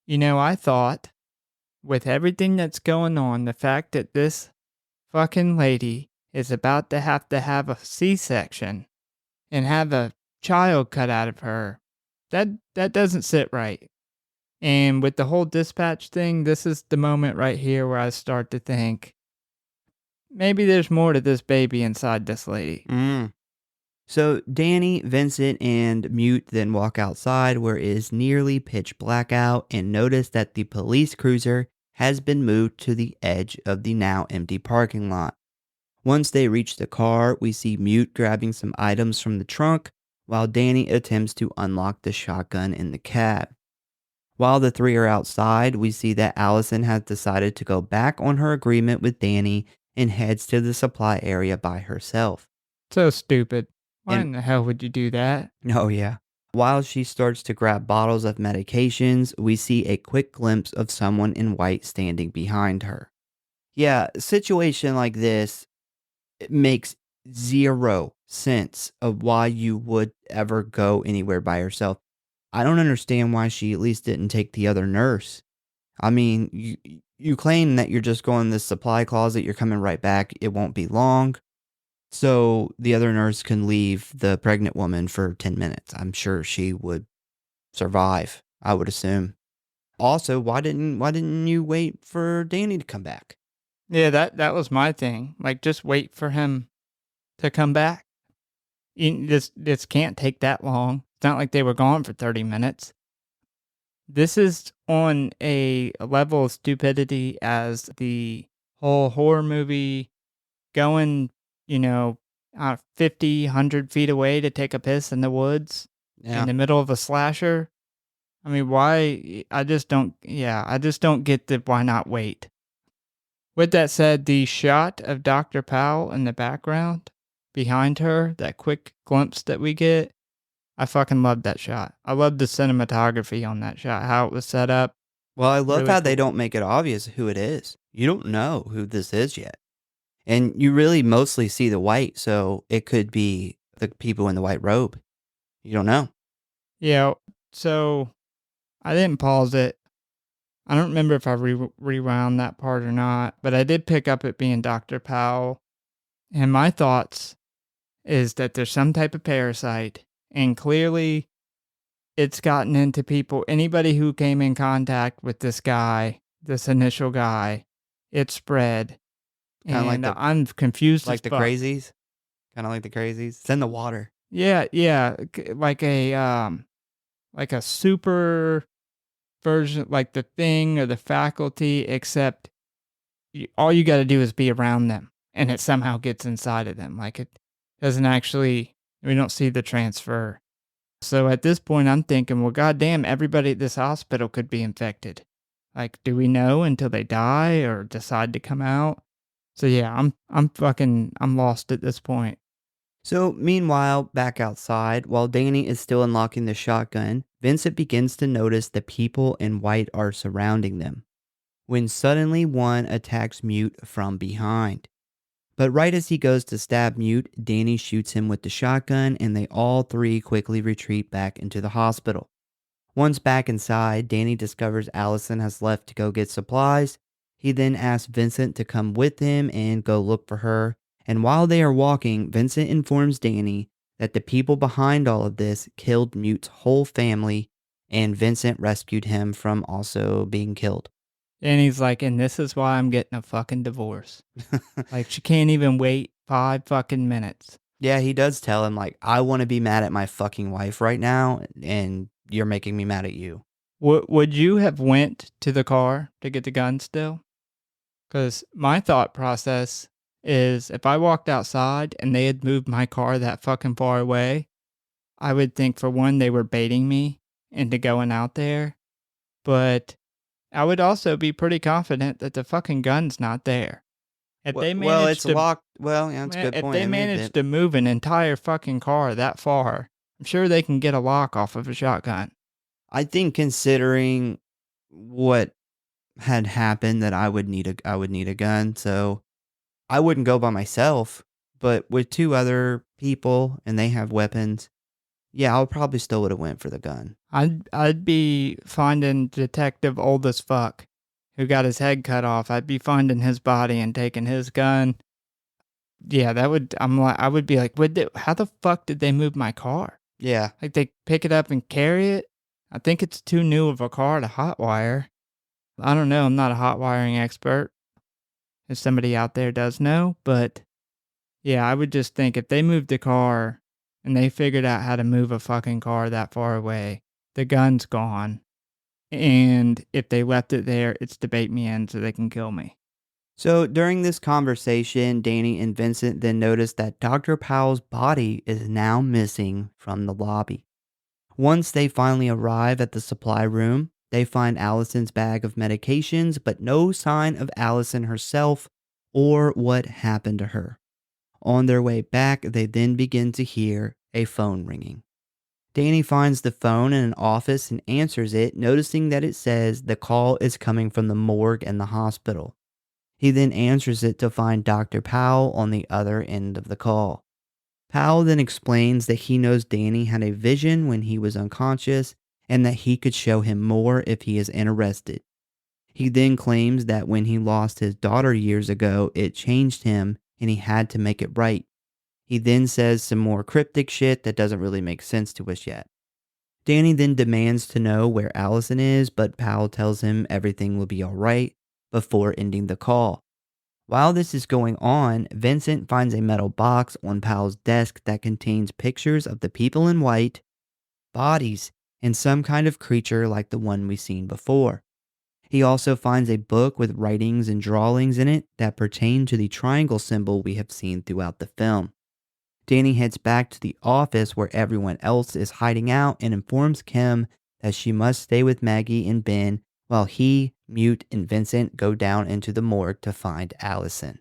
I thought with everything that's going on, the fact that this fucking lady is about to have a C-section and have a child cut out of her, that doesn't sit right. And with the whole dispatch thing, this is the moment right here where I start to think, maybe there's more to this baby inside this lady. So Danny, Vincent, and Mute then walk outside where it is nearly pitch black out and notice that the police cruiser has been moved to the edge of the now empty parking lot. Once they reach the car, we see Mute grabbing some items from the trunk while Danny attempts to unlock the shotgun in the cab. While the three are outside, we see that Allison has decided to go back on her agreement with Danny and heads to the supply area by herself. So stupid. Why in the hell would you do that? Oh, yeah. While she starts to grab bottles of medications, we see a quick glimpse of someone in white standing behind her. Yeah, a situation like this, it makes zero sense of why you would ever go anywhere by yourself. I don't understand why she at least didn't take the other nurse. I mean, you claim that you're just going to this supply closet, you're coming right back, it won't be long. So the other nurse can leave the pregnant woman for 10 minutes. I'm sure she would survive, I would assume. Also, why didn't you wait for Danny to come back? Yeah, that was my thing. Like, just wait for him to come back. This can't take that long. It's not like they were gone for 30 minutes. This is on a level of stupidity as the whole horror movie going, 50, 100 feet away to take a piss in the woods in the middle of a slasher. I mean, why? I just don't get the why not wait. With that said, the shot of Dr. Powell in the background behind her, that quick glimpse that we get, I fucking loved that shot. I loved the cinematography on that shot, how it was set up. Well, I love how they don't make it obvious who it is. You don't know who this is yet. And you really mostly see the white, so it could be the people in the white robe. You don't know. Yeah, so I didn't pause it. I don't remember if I rewound that part or not, but I did pick up it being Dr. Powell. And my thoughts is that there's some type of parasite, and clearly it's gotten into people. Anybody who came in contact with this guy, this initial guy, it spread. And like I'm confused like the crazies? Kind of like the crazies? It's in the water. Yeah, like a super version, like the thing or the faculty, except all you got to do is be around them and it somehow gets inside of them. Like it doesn't actually, we don't see the transfer. So at this point, I'm thinking, well, goddamn, everybody at this hospital could be infected. Like, do we know until they die or decide to come out? So yeah, I'm lost at this point. So, meanwhile, back outside, while Danny is still unlocking the shotgun, Vincent begins to notice the people in white are surrounding them, when suddenly one attacks Mute from behind. But right as he goes to stab Mute, Danny shoots him with the shotgun and they all three quickly retreat back into the hospital. Once back inside, Danny discovers Allison has left to go get supplies. He then asks Vincent to come with him and go look for her. And while they are walking, Vincent informs Danny that the people behind all of this killed Mute's whole family, and Vincent rescued him from also being killed. And he's like, and this is why I'm getting a fucking divorce. Like, she can't even wait 5 fucking minutes. Yeah, he does tell him, like, I want to be mad at my fucking wife right now, and you're making me mad at you. Would you have went to the car to get the gun still? Because my thought process is if I walked outside and they had moved my car that fucking far away, I would think, for one, they were baiting me into going out there. But I would also be pretty confident that the fucking gun's not there. If they managed it's locked. Well, yeah, that's a good point. If they managed to move an entire fucking car that far, I'm sure they can get a lock off of a shotgun. I think considering what had happened, that I would need a gun, so I wouldn't go by myself. But with 2 other people and they have weapons, yeah, I probably still would have went for the gun. I'd be finding Detective Old as Fuck, who got his head cut off. I'd be finding his body and taking his gun. Yeah, I would be like, how the fuck did they move my car? Yeah. Like, they pick it up and carry it? I think it's too new of a car to hotwire. I don't know. I'm not a hot wiring expert. If somebody out there does know, but yeah, I would just think if they moved the car and they figured out how to move a fucking car that far away, the gun's gone. And if they left it there, it's to bait me in so they can kill me. So during this conversation, Danny and Vincent then notice that Dr. Powell's body is now missing from the lobby. Once they finally arrive at the supply room, they find Allison's bag of medications, but no sign of Allison herself or what happened to her. On their way back, they then begin to hear a phone ringing. Danny finds the phone in an office and answers it, noticing that it says the call is coming from the morgue and the hospital. He then answers it to find Dr. Powell on the other end of the call. Powell then explains that he knows Danny had a vision when he was unconscious and that he could show him more if he is interested. He then claims that when he lost his daughter years ago, it changed him and he had to make it right. He then says some more cryptic shit that doesn't really make sense to us yet. Danny then demands to know where Allison is, but Powell tells him everything will be alright before ending the call. While this is going on, Vincent finds a metal box on Powell's desk that contains pictures of the people in white, bodies, and some kind of creature like the one we've seen before. He also finds a book with writings and drawings in it that pertain to the triangle symbol we have seen throughout the film. Danny heads back to the office where everyone else is hiding out and informs Kim that she must stay with Maggie and Ben while he, Mute, and Vincent go down into the morgue to find Allison.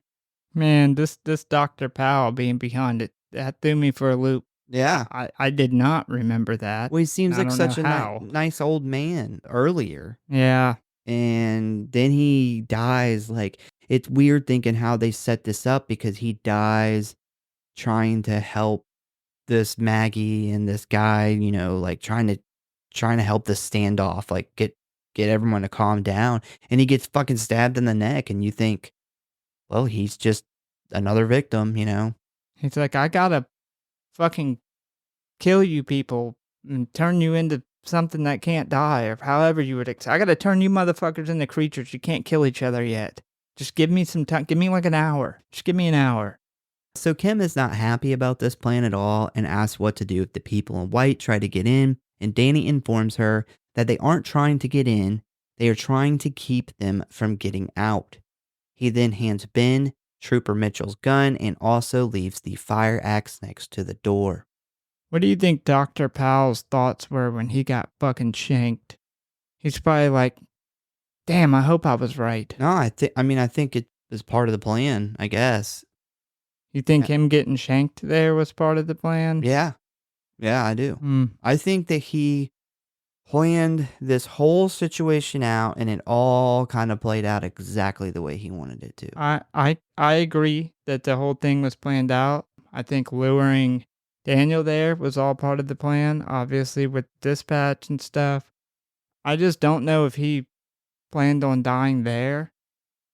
Man, this Dr. Powell being behind it, that threw me for a loop. Yeah. I did not remember that. Well, he seems like such a nice old man earlier. Yeah. And then he dies. Like, it's weird thinking how they set this up because he dies trying to help this Maggie and this guy, you know, like trying to help this standoff, like get everyone to calm down, and he gets fucking stabbed in the neck, and you think, well, he's just another victim, you know. He's like, I gotta fucking kill you people and turn you into something that can't die, or however you would I gotta turn you motherfuckers into creatures. You can't kill each other yet. Just give me some time. Give me like an hour. Just give me an hour. So Kim is not happy about this plan at all and asks what to do if the people in white try to get in, and Danny informs her that they aren't trying to get in, they are trying to keep them from getting out. He then hands Ben Trooper Mitchell's gun and also leaves the fire axe next to the door. What do you think Dr. Powell's thoughts were when he got fucking shanked? He's probably like, damn, I hope I was right. No, I think it was part of the plan, I guess. You think him getting shanked there was part of the plan? Yeah. Yeah, I do. I think that he planned this whole situation out and it all kind of played out exactly the way he wanted it to. I agree that the whole thing was planned out. I think luring Daniel there was all part of the plan, obviously with dispatch and stuff. I just don't know if he planned on dying there.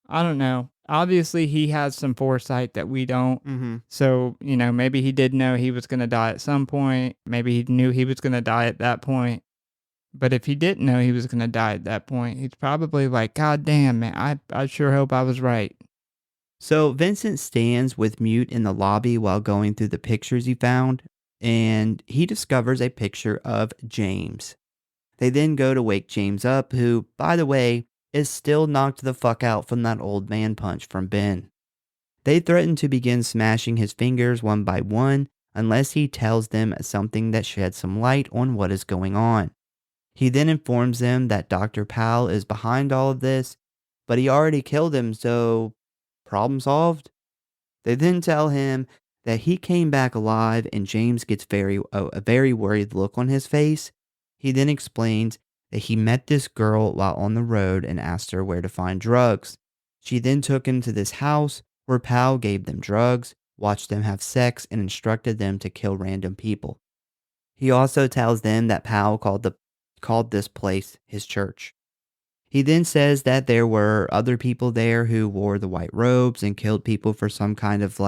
I don't know. Obviously, he has some foresight that we don't. Mm-hmm. So, maybe he did know he was going to die at some point. Maybe he knew he was going to die at that point. But if he didn't know he was going to die at that point, he's probably like, God damn, man, I sure hope I was right. So Vincent stands with Mute in the lobby while going through the pictures he found, and he discovers a picture of James. They then go to wake James up, who, by the way, is still knocked the fuck out from that old man punch from Ben. They threaten to begin smashing his fingers one by one unless he tells them something that sheds some light on what is going on. He then informs them that Dr. Powell is behind all of this, but he already killed him, so problem solved. They then tell him that he came back alive, and James gets a very worried look on his face. He then explains that he met this girl while on the road and asked her where to find drugs. She then took him to this house where Powell gave them drugs, watched them have sex, and instructed them to kill random people. He also tells them that Powell called this place his church. He then says that there were other people there who wore the white robes and killed people for some kind of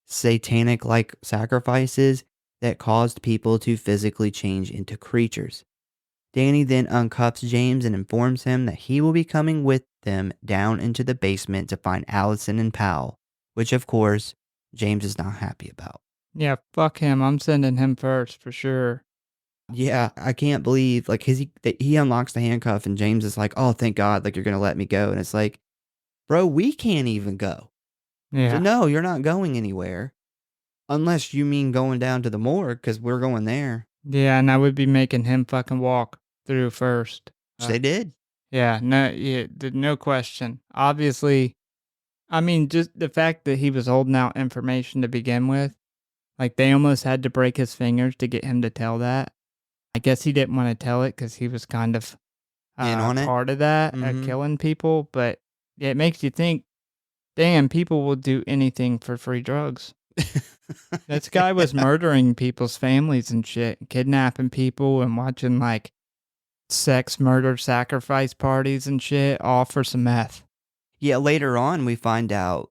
satanic sacrifices that caused people to physically change into creatures. Danny then uncuffs James and informs him that he will be coming with them down into the basement to find Allison and Powell, which of course James is not happy about. Yeah, fuck him. I'm sending him first for sure. Yeah, I can't believe he unlocks the handcuff and James is like, "Oh, thank God, you're going to let me go." And it's like, "Bro, we can't even go." Yeah. So no, you're not going anywhere. Unless you mean going down to the morgue, because we're going there. Yeah, and I would be making him fucking walk through first. Which they did. Yeah, no question. Obviously, I mean, just the fact that he was holding out information to begin with, they almost had to break his fingers to get him to tell that. I guess he didn't want to tell it because he was kind of in on part of that, killing people. But yeah, it makes you think, damn, people will do anything for free drugs. This guy was murdering people's families and shit, kidnapping people and watching sex murder sacrifice parties and shit, all for some meth. Yeah, later on we find out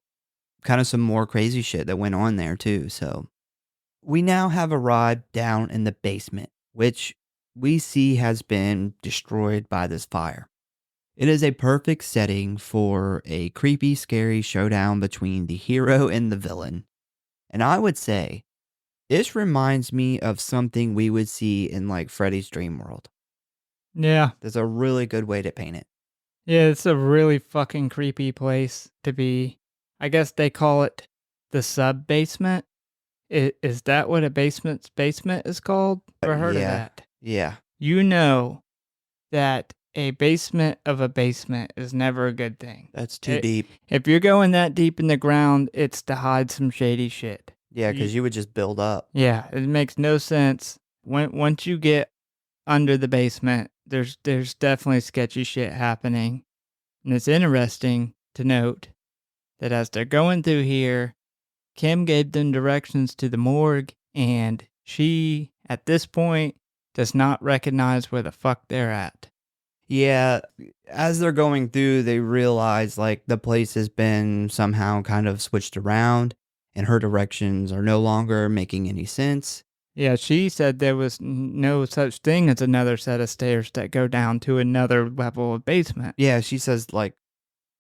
kind of some more crazy shit that went on there too. So we now have arrived down in the basement, which we see has been destroyed by this fire. It is a perfect setting for a creepy, scary showdown between the hero and the villain. And I would say this reminds me of something we would see in Freddy's Dream World. Yeah. That's a really good way to paint it. Yeah, it's a really fucking creepy place to be. I guess they call it the sub-basement. Is that what a basement's basement is called? Never heard of that. Yeah. You know that a basement of a basement is never a good thing. That's too deep. If you're going that deep in the ground, it's to hide some shady shit. Yeah, because you would just build up. Yeah, it makes no sense. Once you get under the basement, there's definitely sketchy shit happening. And it's interesting to note that as they're going through here, Kim gave them directions to the morgue, and she, at this point, does not recognize where the fuck they're at. Yeah, as they're going through, they realize the place has been somehow kind of switched around, and her directions are no longer making any sense. Yeah, she said there was no such thing as another set of stairs that go down to another level of basement. Yeah, she says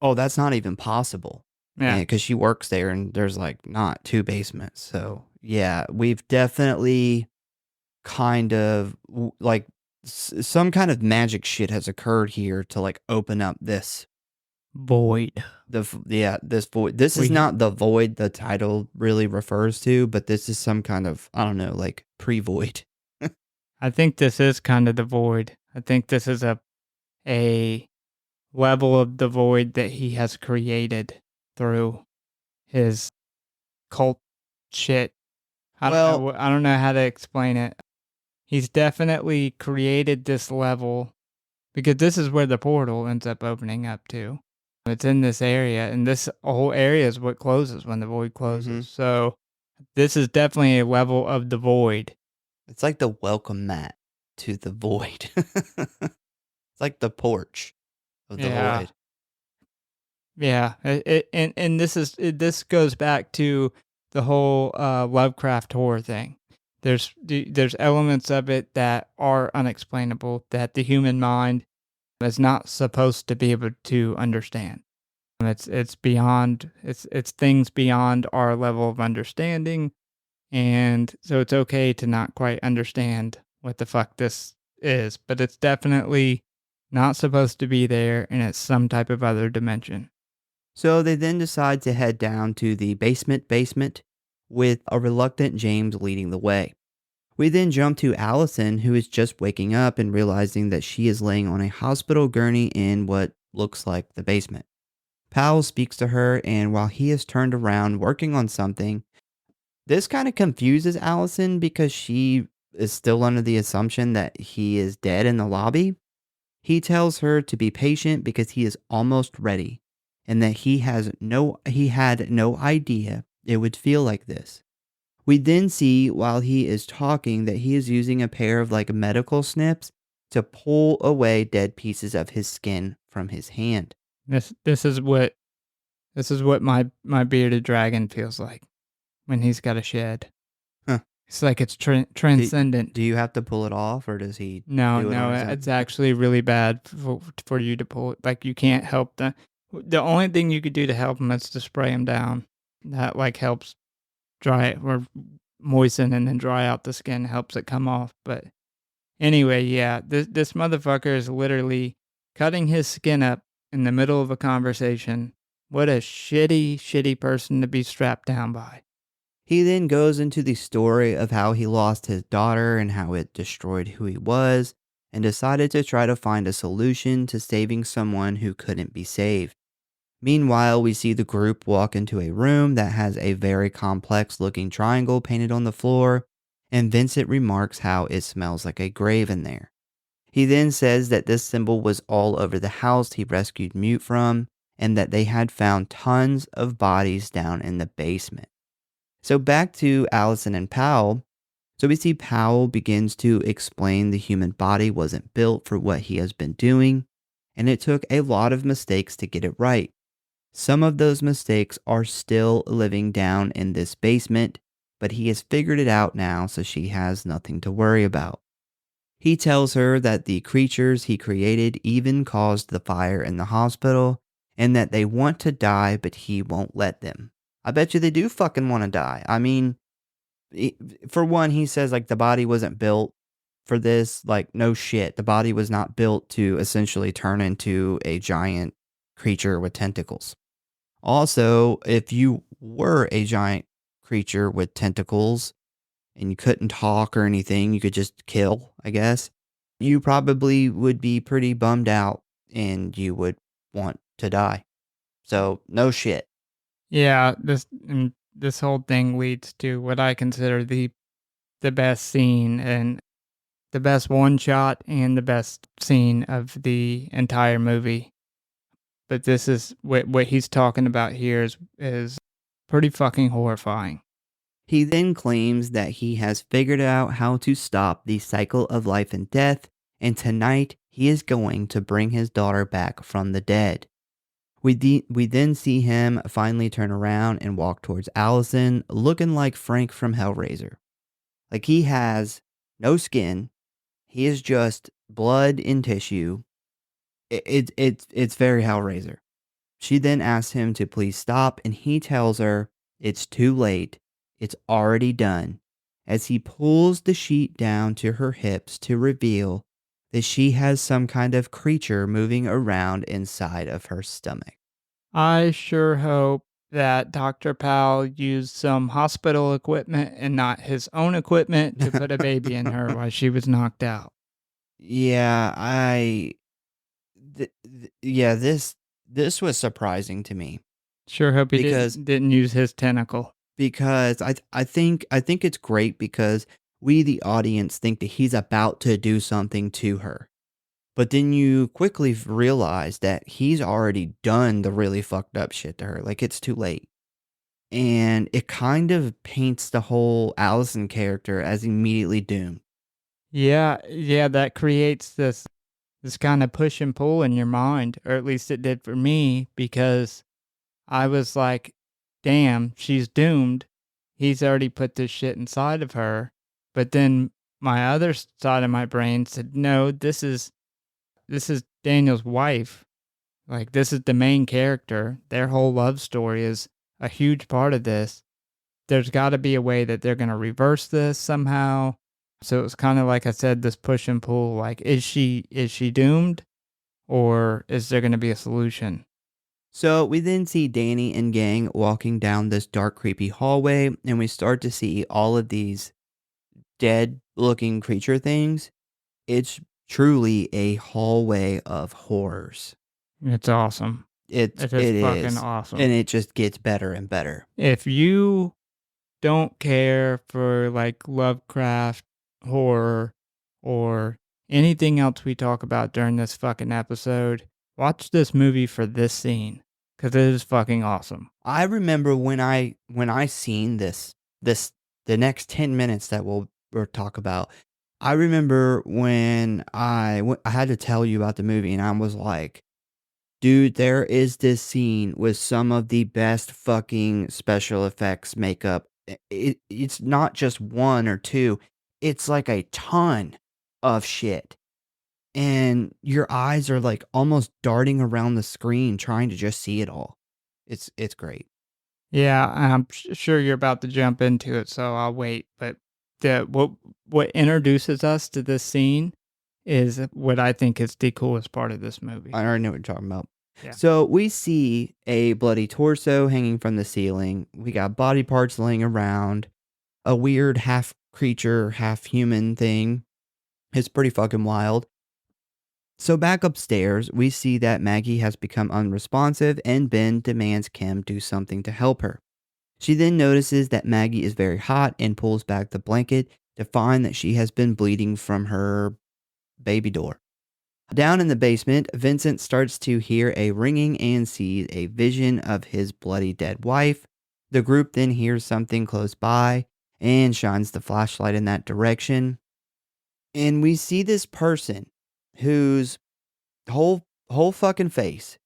oh, that's not even possible. Yeah, because she works there and there's not two basements. So yeah, we've definitely kind of some kind of magic shit has occurred here to like open up this void. This void. This is not the void the title really refers to, but this is some kind of, I don't know, like pre-void. I think this is kind of the void. I think this is a level of the void that he has created through his cult shit. I don't know how to explain it. He's definitely created this level because this is where the portal ends up opening up to. It's in this area, and this whole area is what closes when the void closes. Mm-hmm. So this is definitely a level of the void. It's like the welcome mat to the void. It's like the porch of the void. Yeah, and this goes back to the whole Lovecraft horror thing. There's elements of it that are unexplainable that the human mind is not supposed to be able to understand. It's beyond it's things beyond our level of understanding, and so it's okay to not quite understand what the fuck this is, but it's definitely not supposed to be there, and it's some type of other dimension. So they then decide to head down to the basement with a reluctant James leading the way. We then jump to Allison, who is just waking up and realizing that she is laying on a hospital gurney in what looks like the basement. Powell speaks to her, and while he is turned around working on something, this kind of confuses Allison because she is still under the assumption that he is dead in the lobby. He tells her to be patient because he is almost ready, and that he had no idea it would feel like this. We then see while he is talking that he is using a pair of like medical snips to pull away dead pieces of his skin from his hand. This is what my bearded dragon feels like when he's got a shed. Huh. It's like it's transcendent. Do you have to pull it off, or does he? No, it's actually really bad for you to pull it. Like you can't help the only thing you could do to help him is to spray him down. That like helps dry it or moisten and then dry out the skin, helps it come off. But anyway, yeah, this motherfucker is literally cutting his skin up in the middle of a conversation. What a shitty person to be strapped down by. He then goes into the story of how he lost his daughter and how it destroyed who he was, and decided to try to find a solution to saving someone who couldn't be saved. Meanwhile, we see the group walk into a room that has a very complex looking triangle painted on the floor, and Vincent remarks how it smells like a grave in there. He then says that this symbol was all over the house he rescued Mute from, and that they had found tons of bodies down in the basement. So back to Allison and Powell. So we see Powell begins to explain the human body wasn't built for what he has been doing, and it took a lot of mistakes to get it right. Some of those mistakes are still living down in this basement, but he has figured it out now, so she has nothing to worry about. He tells her that the creatures he created even caused the fire in the hospital, and that they want to die, but he won't let them. I bet you they do fucking want to die. I mean, for one, he says like the body wasn't built for this. Like, no shit. The body was not built to essentially turn into a giant creature with tentacles. Also, if you were a giant creature with tentacles and you couldn't talk or anything, you could just kill, I guess, you probably would be pretty bummed out and you would want to die. So, no shit. Yeah, this whole thing leads to what I consider the best scene and the best one shot and the best scene of the entire movie. But this is what he's talking about here is pretty fucking horrifying. He then claims that he has figured out how to stop the cycle of life and death, and tonight he is going to bring his daughter back from the dead. We then see him finally turn around and walk towards Allison, looking like Frank from Hellraiser. Like he has no skin. He is just blood and tissue. It's very Hellraiser. She then asks him to please stop, and he tells her it's too late. It's already done. As he pulls the sheet down to her hips to reveal that she has some kind of creature moving around inside of her stomach. I sure hope that Dr. Powell used some hospital equipment and not his own equipment to put a baby in her while she was knocked out. Yeah, this was surprising to me Sure hope he because didn't use his tentacle. I think it's great because we the audience think that he's about to do something to her. But then you quickly realize that he's already done the really fucked up shit to her. Like, it's too late. And it kind of paints the whole Allison character as immediately doomed. Yeah, that creates this kind of push and pull in your mind, or at least it did for me, because I was like, damn, she's doomed. He's already put this shit inside of her. But then my other side of my brain said, no, this is Daniel's wife. Like, this is the main character. Their whole love story is a huge part of this. There's got to be a way that they're going to reverse this somehow. So it was kind of like I said, this push and pull. Like, is she doomed, or is there going to be a solution? So we then see Danny and gang walking down this dark, creepy hallway, and we start to see all of these dead looking creature things. It's truly a hallway of horrors. It's awesome. It is fucking is awesome. And it just gets better and better. If you don't care for like Lovecraft horror or anything else we talk about during this fucking episode, watch this movie for this scene, because it is fucking awesome. I remember when I seen this the next 10 minutes that we'll talk about. I remember when I had to tell you about the movie, and I was like, dude, there is this scene with some of the best fucking special effects makeup. It's not just one or two. It's like a ton of shit. And your eyes are like almost darting around the screen trying to just see it all. It's great. Yeah, I'm sure you're about to jump into it, so I'll wait. But what introduces us to this scene is what I think is the coolest part of this movie. I already know what you're talking about. Yeah. So we see a bloody torso hanging from the ceiling. We got body parts laying around. A weird half creature, half human thing. It's pretty fucking wild. So back upstairs, we see that Maggie has become unresponsive and Ben demands Kim do something to help her. She then notices that Maggie is very hot and pulls back the blanket to find that she has been bleeding from her baby door. Down in the basement, Vincent starts to hear a ringing and sees a vision of his bloody dead wife. The group then hears something close by and shines the flashlight in that direction. And we see this person whose whole fucking face,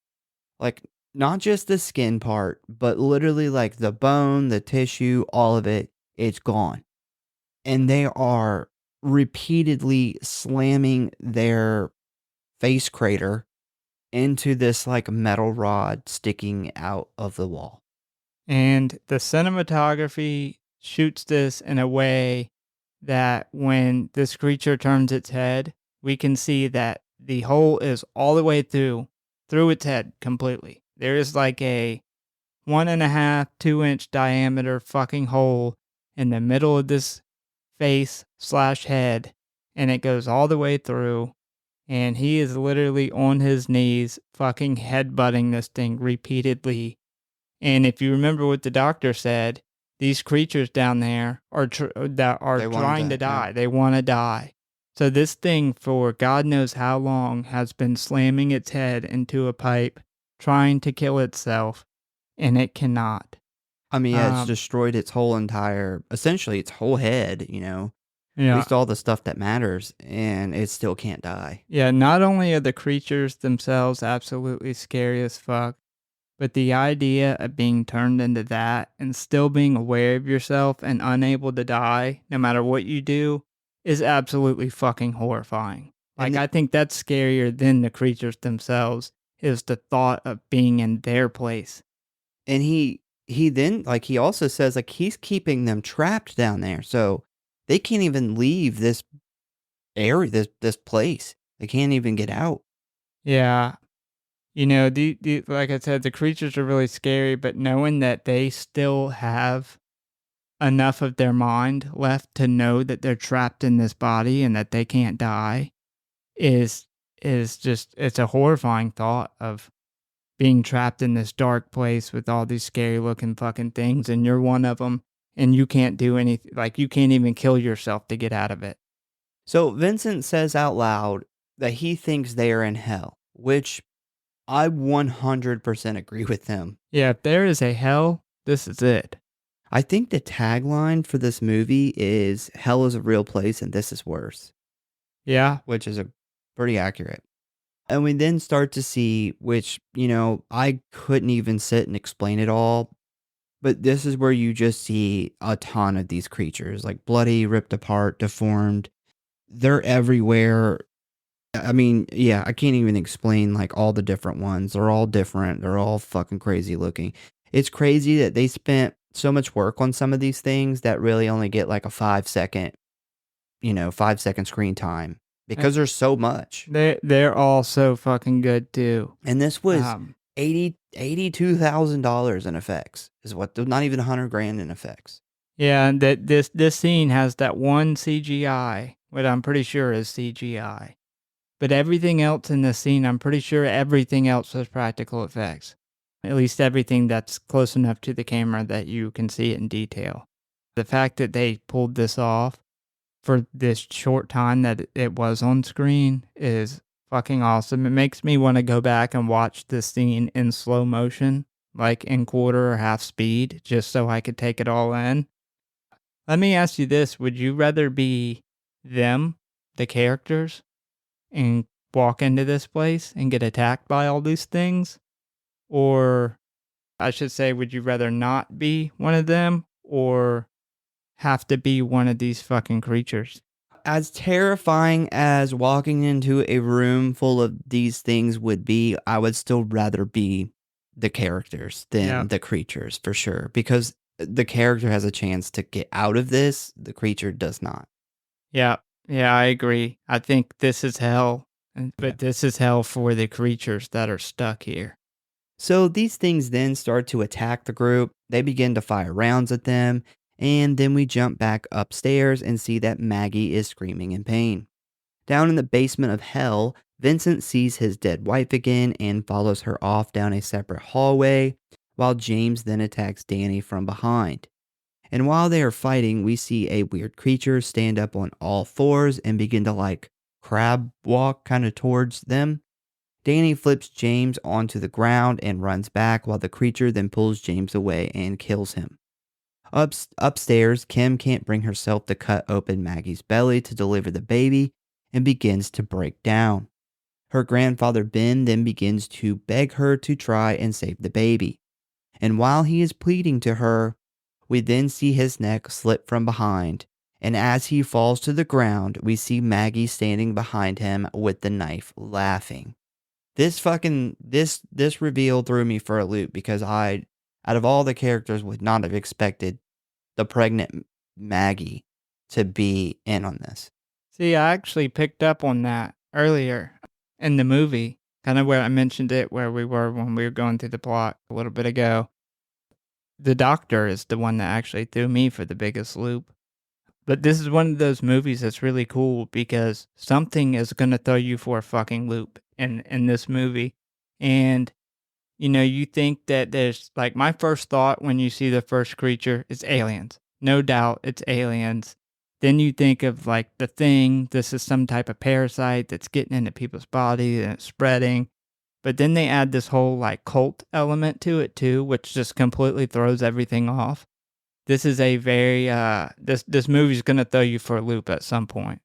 like not just the skin part, but literally like the bone, the tissue, all of it, it's gone. And they are repeatedly slamming their face crater into this like metal rod sticking out of the wall. And the cinematography shoots this in a way that when this creature turns its head, we can see that the hole is all the way through its head completely. There is like a 1.5, 2-inch diameter fucking hole in the middle of this face/head, and it goes all the way through. And he is literally on his knees fucking headbutting this thing repeatedly. And if you remember what the doctor said, these creatures down there are trying to die. Yeah. They want to die. So this thing, for God knows how long, has been slamming its head into a pipe, trying to kill itself, and it cannot. I mean, yeah, it's destroyed its whole essentially its whole head, Yeah. At least all the stuff that matters, and it still can't die. Yeah, not only are the creatures themselves absolutely scary as fuck, but the idea of being turned into that and still being aware of yourself and unable to die, no matter what you do, is absolutely fucking horrifying. Like, I think that's scarier than the creatures themselves, is the thought of being in their place. And he then, like, he also says, like, he's keeping them trapped down there, so they can't even leave this area, this place. They can't even get out. Yeah. You know, like I said, the creatures are really scary, but knowing that they still have enough of their mind left to know that they're trapped in this body and that they can't die is just, it's a horrifying thought of being trapped in this dark place with all these scary looking fucking things, and you're one of them, and you can't do anything, like you can't even kill yourself to get out of it. So Vincent says out loud that he thinks they are in hell, which I 100% agree with him. Yeah, if there is a hell, this is it. I think the tagline for this movie is hell is a real place and this is worse. Yeah. Which is pretty accurate. And we then start to see, which, I couldn't even sit and explain it all, but this is where you just see a ton of these creatures, like bloody, ripped apart, deformed. They're everywhere. I mean, yeah, I can't even explain like all the different ones. They're all different. They're all fucking crazy looking. It's crazy that they spent so much work on some of these things that really only get like a 5-second, 5-second screen time because there's so much. They're all so fucking good too. And this was $82,000 in effects is what, not even $100,000 in effects. Yeah, and that this scene has that one CGI, what I'm pretty sure is CGI. But everything else in this scene, I'm pretty sure everything else was practical effects. At least everything that's close enough to the camera that you can see it in detail. The fact that they pulled this off for this short time that it was on screen is fucking awesome. It makes me want to go back and watch this scene in slow motion, like in quarter or half speed, just so I could take it all in. Let me ask you this. Would you rather be them, the characters, and walk into this place and get attacked by all these things? Or I should say, would you rather not be one of them or have to be one of these fucking creatures? As terrifying as walking into a room full of these things would be, I would still rather be the characters than the creatures for sure. Because the character has a chance to get out of this. The creature does not. Yeah, I agree. I think this is hell, but this is hell for the creatures that are stuck here. So these things then start to attack the group. They begin to fire rounds at them. And then we jump back upstairs and see that Maggie is screaming in pain. Down in the basement of hell, Vincent sees his dead wife again and follows her off down a separate hallway, while James then attacks Danny from behind. And while they are fighting, we see a weird creature stand up on all fours and begin to crab walk kind of towards them. Danny flips James onto the ground and runs back while the creature then pulls James away and kills him. Upstairs, Kim can't bring herself to cut open Maggie's belly to deliver the baby and begins to break down. Her grandfather Ben then begins to beg her to try and save the baby. And while he is pleading to her, we then see his neck slip from behind, and as he falls to the ground, we see Maggie standing behind him with the knife laughing. This reveal threw me for a loop because out of all the characters, would not have expected the pregnant Maggie to be in on this. See, I actually picked up on that earlier in the movie, kind of where I mentioned it, where we were when we were going through the plot a little bit ago. The doctor is the one that actually threw me for the biggest loop. But this is one of those movies that's really cool because something is going to throw you for a fucking loop in this movie. And you think that there's my first thought when you see the first creature is aliens. No doubt it's aliens. Then you think of the thing. This is some type of parasite that's getting into people's bodies and it's spreading. But then they add this whole cult element to it too, which just completely throws everything off. This is a very, this movie's going to throw you for a loop at some point.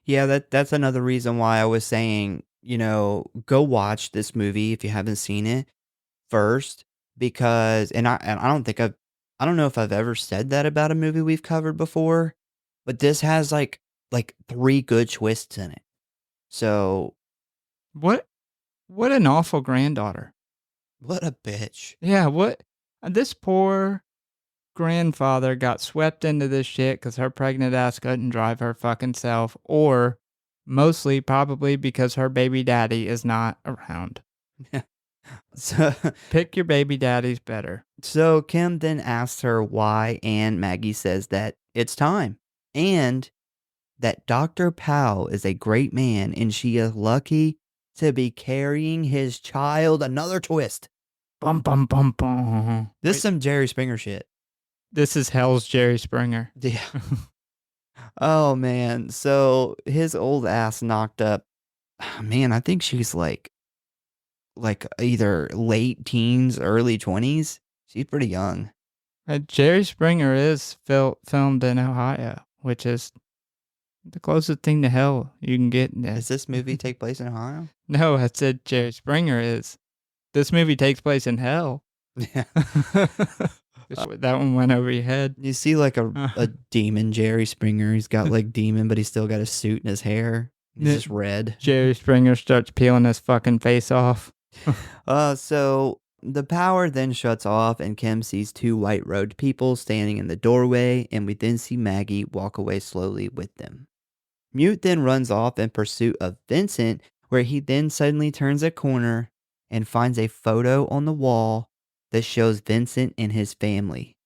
Yeah, that's another reason why I was saying, go watch this movie if you haven't seen it first, because I don't know if I've ever said that about a movie we've covered before, but this has like 3 good twists in it. So what an awful granddaughter. What a bitch. Yeah, this poor grandfather got swept into this shit because her pregnant ass couldn't drive her fucking self, or Mostly probably because her baby daddy is not around. So, Pick your baby daddies better. So Kim then asks her why, and Maggie says that it's time, and that Dr. Powell is a great man, and she is lucky to be carrying his child. Another twist. Bum, bum, bum, bum. This is some Jerry Springer shit. This is hell's Jerry Springer. Yeah. Oh, man. So his old ass knocked up. Man, I think she's like either late teens, early 20s. She's pretty young. Jerry Springer is filmed in Ohio, which is the closest thing to hell you can get. Does this movie take place in Ohio? No, I said Jerry Springer is. This movie takes place in hell. Yeah. That one went over your head. You see like a demon Jerry Springer. He's got like demon, but he's still got a suit in his hair. He's just red. Jerry Springer starts peeling his fucking face off. So the power then shuts off, and Kim sees two white-robed people standing in the doorway, and we then see Maggie walk away slowly with them. Mute then runs off in pursuit of Vincent, where he then suddenly turns a corner and finds a photo on the wall that shows Vincent and his family,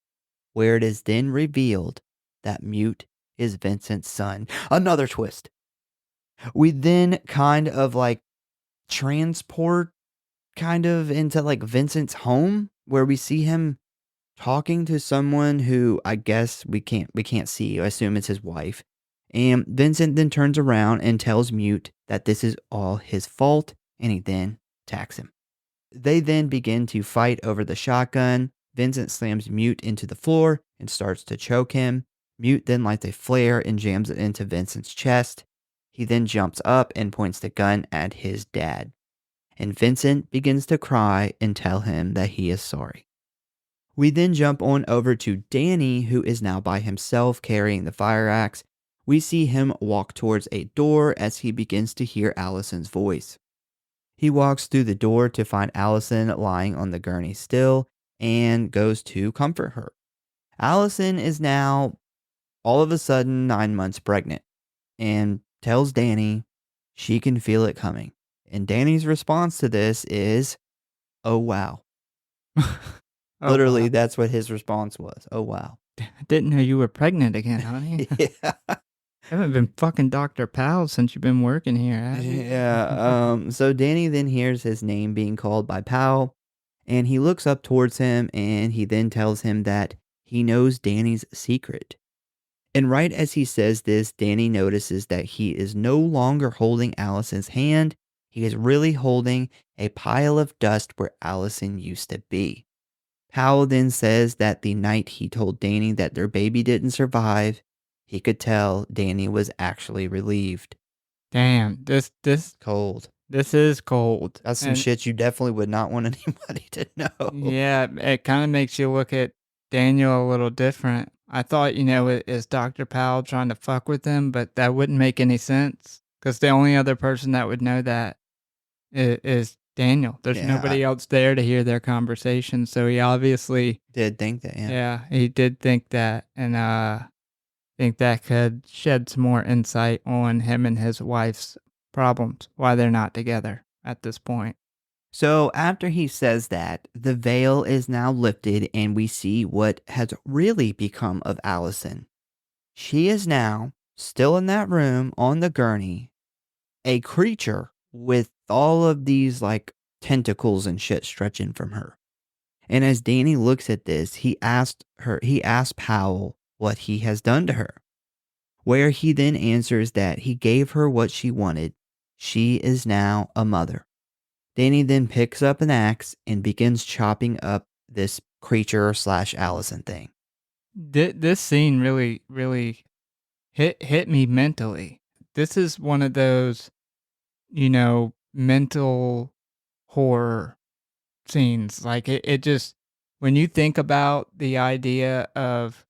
where it is then revealed that Mute is Vincent's son. Another twist. We then kind of like transport kind of into like Vincent's home, where we see him talking to someone who I guess we can't see. I assume it's his wife. And Vincent then turns around and tells Mute that this is all his fault, and he then attacks him. They then begin to fight over the shotgun. Vincent slams Mute into the floor and starts to choke him. Mute then lights a flare and jams it into Vincent's chest. He then jumps up and points the gun at his dad. And Vincent begins to cry and tell him that he is sorry. We then jump on over to Danny, who is now by himself carrying the fire axe. We see him walk towards a door as he begins to hear Allison's voice. He walks through the door to find Allison lying on the gurney still and goes to comfort her. Allison is now all of a sudden 9 months pregnant and tells Danny she can feel it coming. And Danny's response to this is, oh, wow. Literally, wow. That's what his response was. Oh, wow. I didn't know you were pregnant again, honey. Yeah. I haven't been fucking Dr. Powell since you've been working here, have you? Yeah. So Danny then hears his name being called by Powell, and he looks up towards him, and he then tells him that he knows Danny's secret. And right as he says this, Danny notices that he is no longer holding Allison's hand. He is really holding a pile of dust where Allison used to be. Powell then says that the night he told Danny that their baby didn't survive, he could tell Danny was actually relieved. Damn, this cold. This is cold. That's some shit you definitely would not want anybody to know. Yeah, it kind of makes you look at Daniel a little different. I thought, is Dr. Powell trying to fuck with him, but that wouldn't make any sense because the only other person that would know that is Daniel. There's nobody else there to hear their conversation, so he obviously did think that. Yeah, he did think that, and I think that could shed some more insight on him and his wife's problems, why they're not together at this point. So after he says that, the veil is now lifted and we see what has really become of Allison. She is now still in that room on the gurney, a creature with all of these like tentacles and shit stretching from her. And as Danny looks at this, he asked Powell what he has done to her, where he then answers that he gave her what she wanted. She is now a mother. Danny then picks up an axe and begins chopping up this creature / Allison thing. This scene really, really hit me mentally. This is one of those, mental horror scenes. Like it just, when you think about the idea of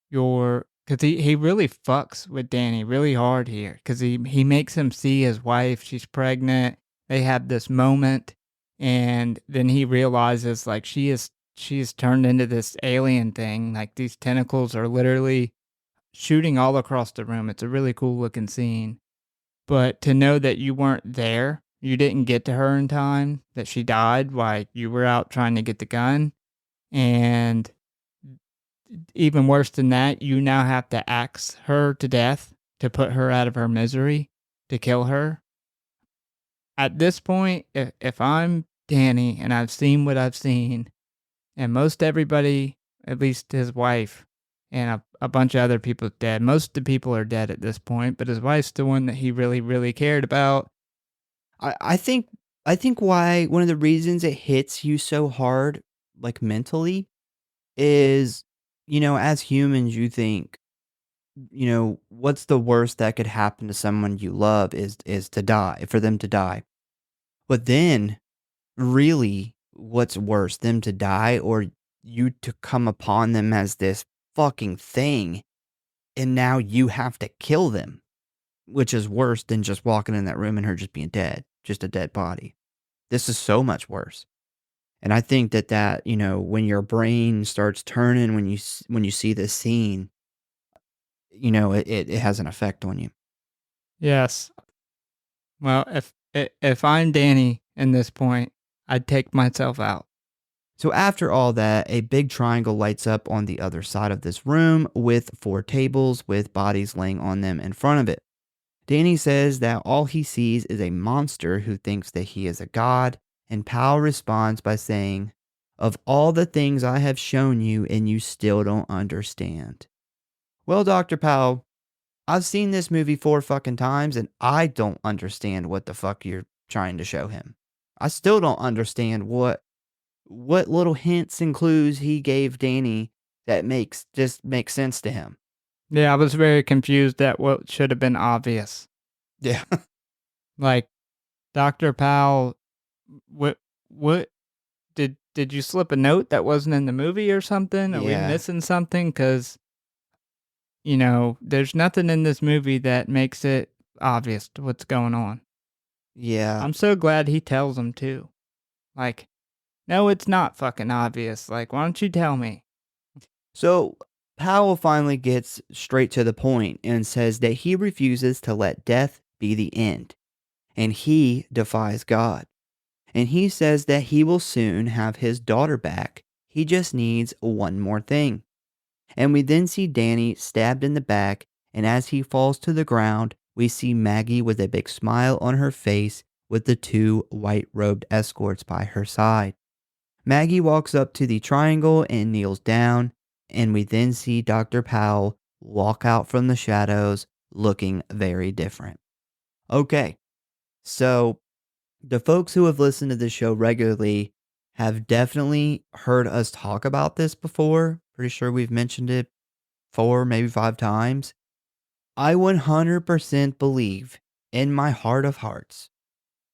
because he really fucks with Danny really hard here, because he makes him see his wife, she's pregnant. They have this moment, and then he realizes like she's turned into this alien thing. Like these tentacles are literally shooting all across the room. It's a really cool looking scene. But to know that you weren't there, you didn't get to her in time, that she died while you were out trying to get the gun, and even worse than that, you now have to axe her to death to put her out of her misery, to kill her. At this point, if I'm Danny and I've seen what I've seen, and most everybody, at least his wife, and a bunch of other people dead. Most of the people are dead at this point, but his wife's the one that he really, really cared about. I think why one of the reasons it hits you so hard, like mentally, is, as humans, you think, what's the worst that could happen to someone you love is to die, for them to die. But then, really, what's worse, them to die or you to come upon them as this fucking thing, and now you have to kill them, which is worse than just walking in that room and her just being dead, just a dead body. This is so much worse. And I think that, when your brain starts turning when you see this scene, it has an effect on you. Yes. Well, if I'm Danny in this point, I'd take myself out. So after all that, a big triangle lights up on the other side of this room with 4 tables with bodies laying on them in front of it. Danny says that all he sees is a monster who thinks that he is a god, and Powell responds by saying, "Of all the things I have shown you and you still don't understand." Well, Dr. Powell, I've seen this movie 4 fucking times and I don't understand what the fuck you're trying to show him. I still don't understand what little hints and clues he gave Danny that makes sense to him. Yeah, I was very confused at what should have been obvious. Yeah. Like, Dr. Powell, what did you slip a note that wasn't in the movie or something? Are we missing something? Because, there's nothing in this movie that makes it obvious what's going on. Yeah. I'm so glad he tells them too. Like, no, it's not fucking obvious. Like, why don't you tell me? So Powell finally gets straight to the point and says that he refuses to let death be the end, and he defies God. And he says that he will soon have his daughter back. He just needs one more thing. And we then see Danny stabbed in the back, and as he falls to the ground, we see Maggie with a big smile on her face with the 2 white-robed escorts by her side. Maggie walks up to the triangle and kneels down, and we then see Dr. Powell walk out from the shadows looking very different. Okay, so the folks who have listened to this show regularly have definitely heard us talk about this before. Pretty sure we've mentioned it 4, maybe 5 times. I 100% believe in my heart of hearts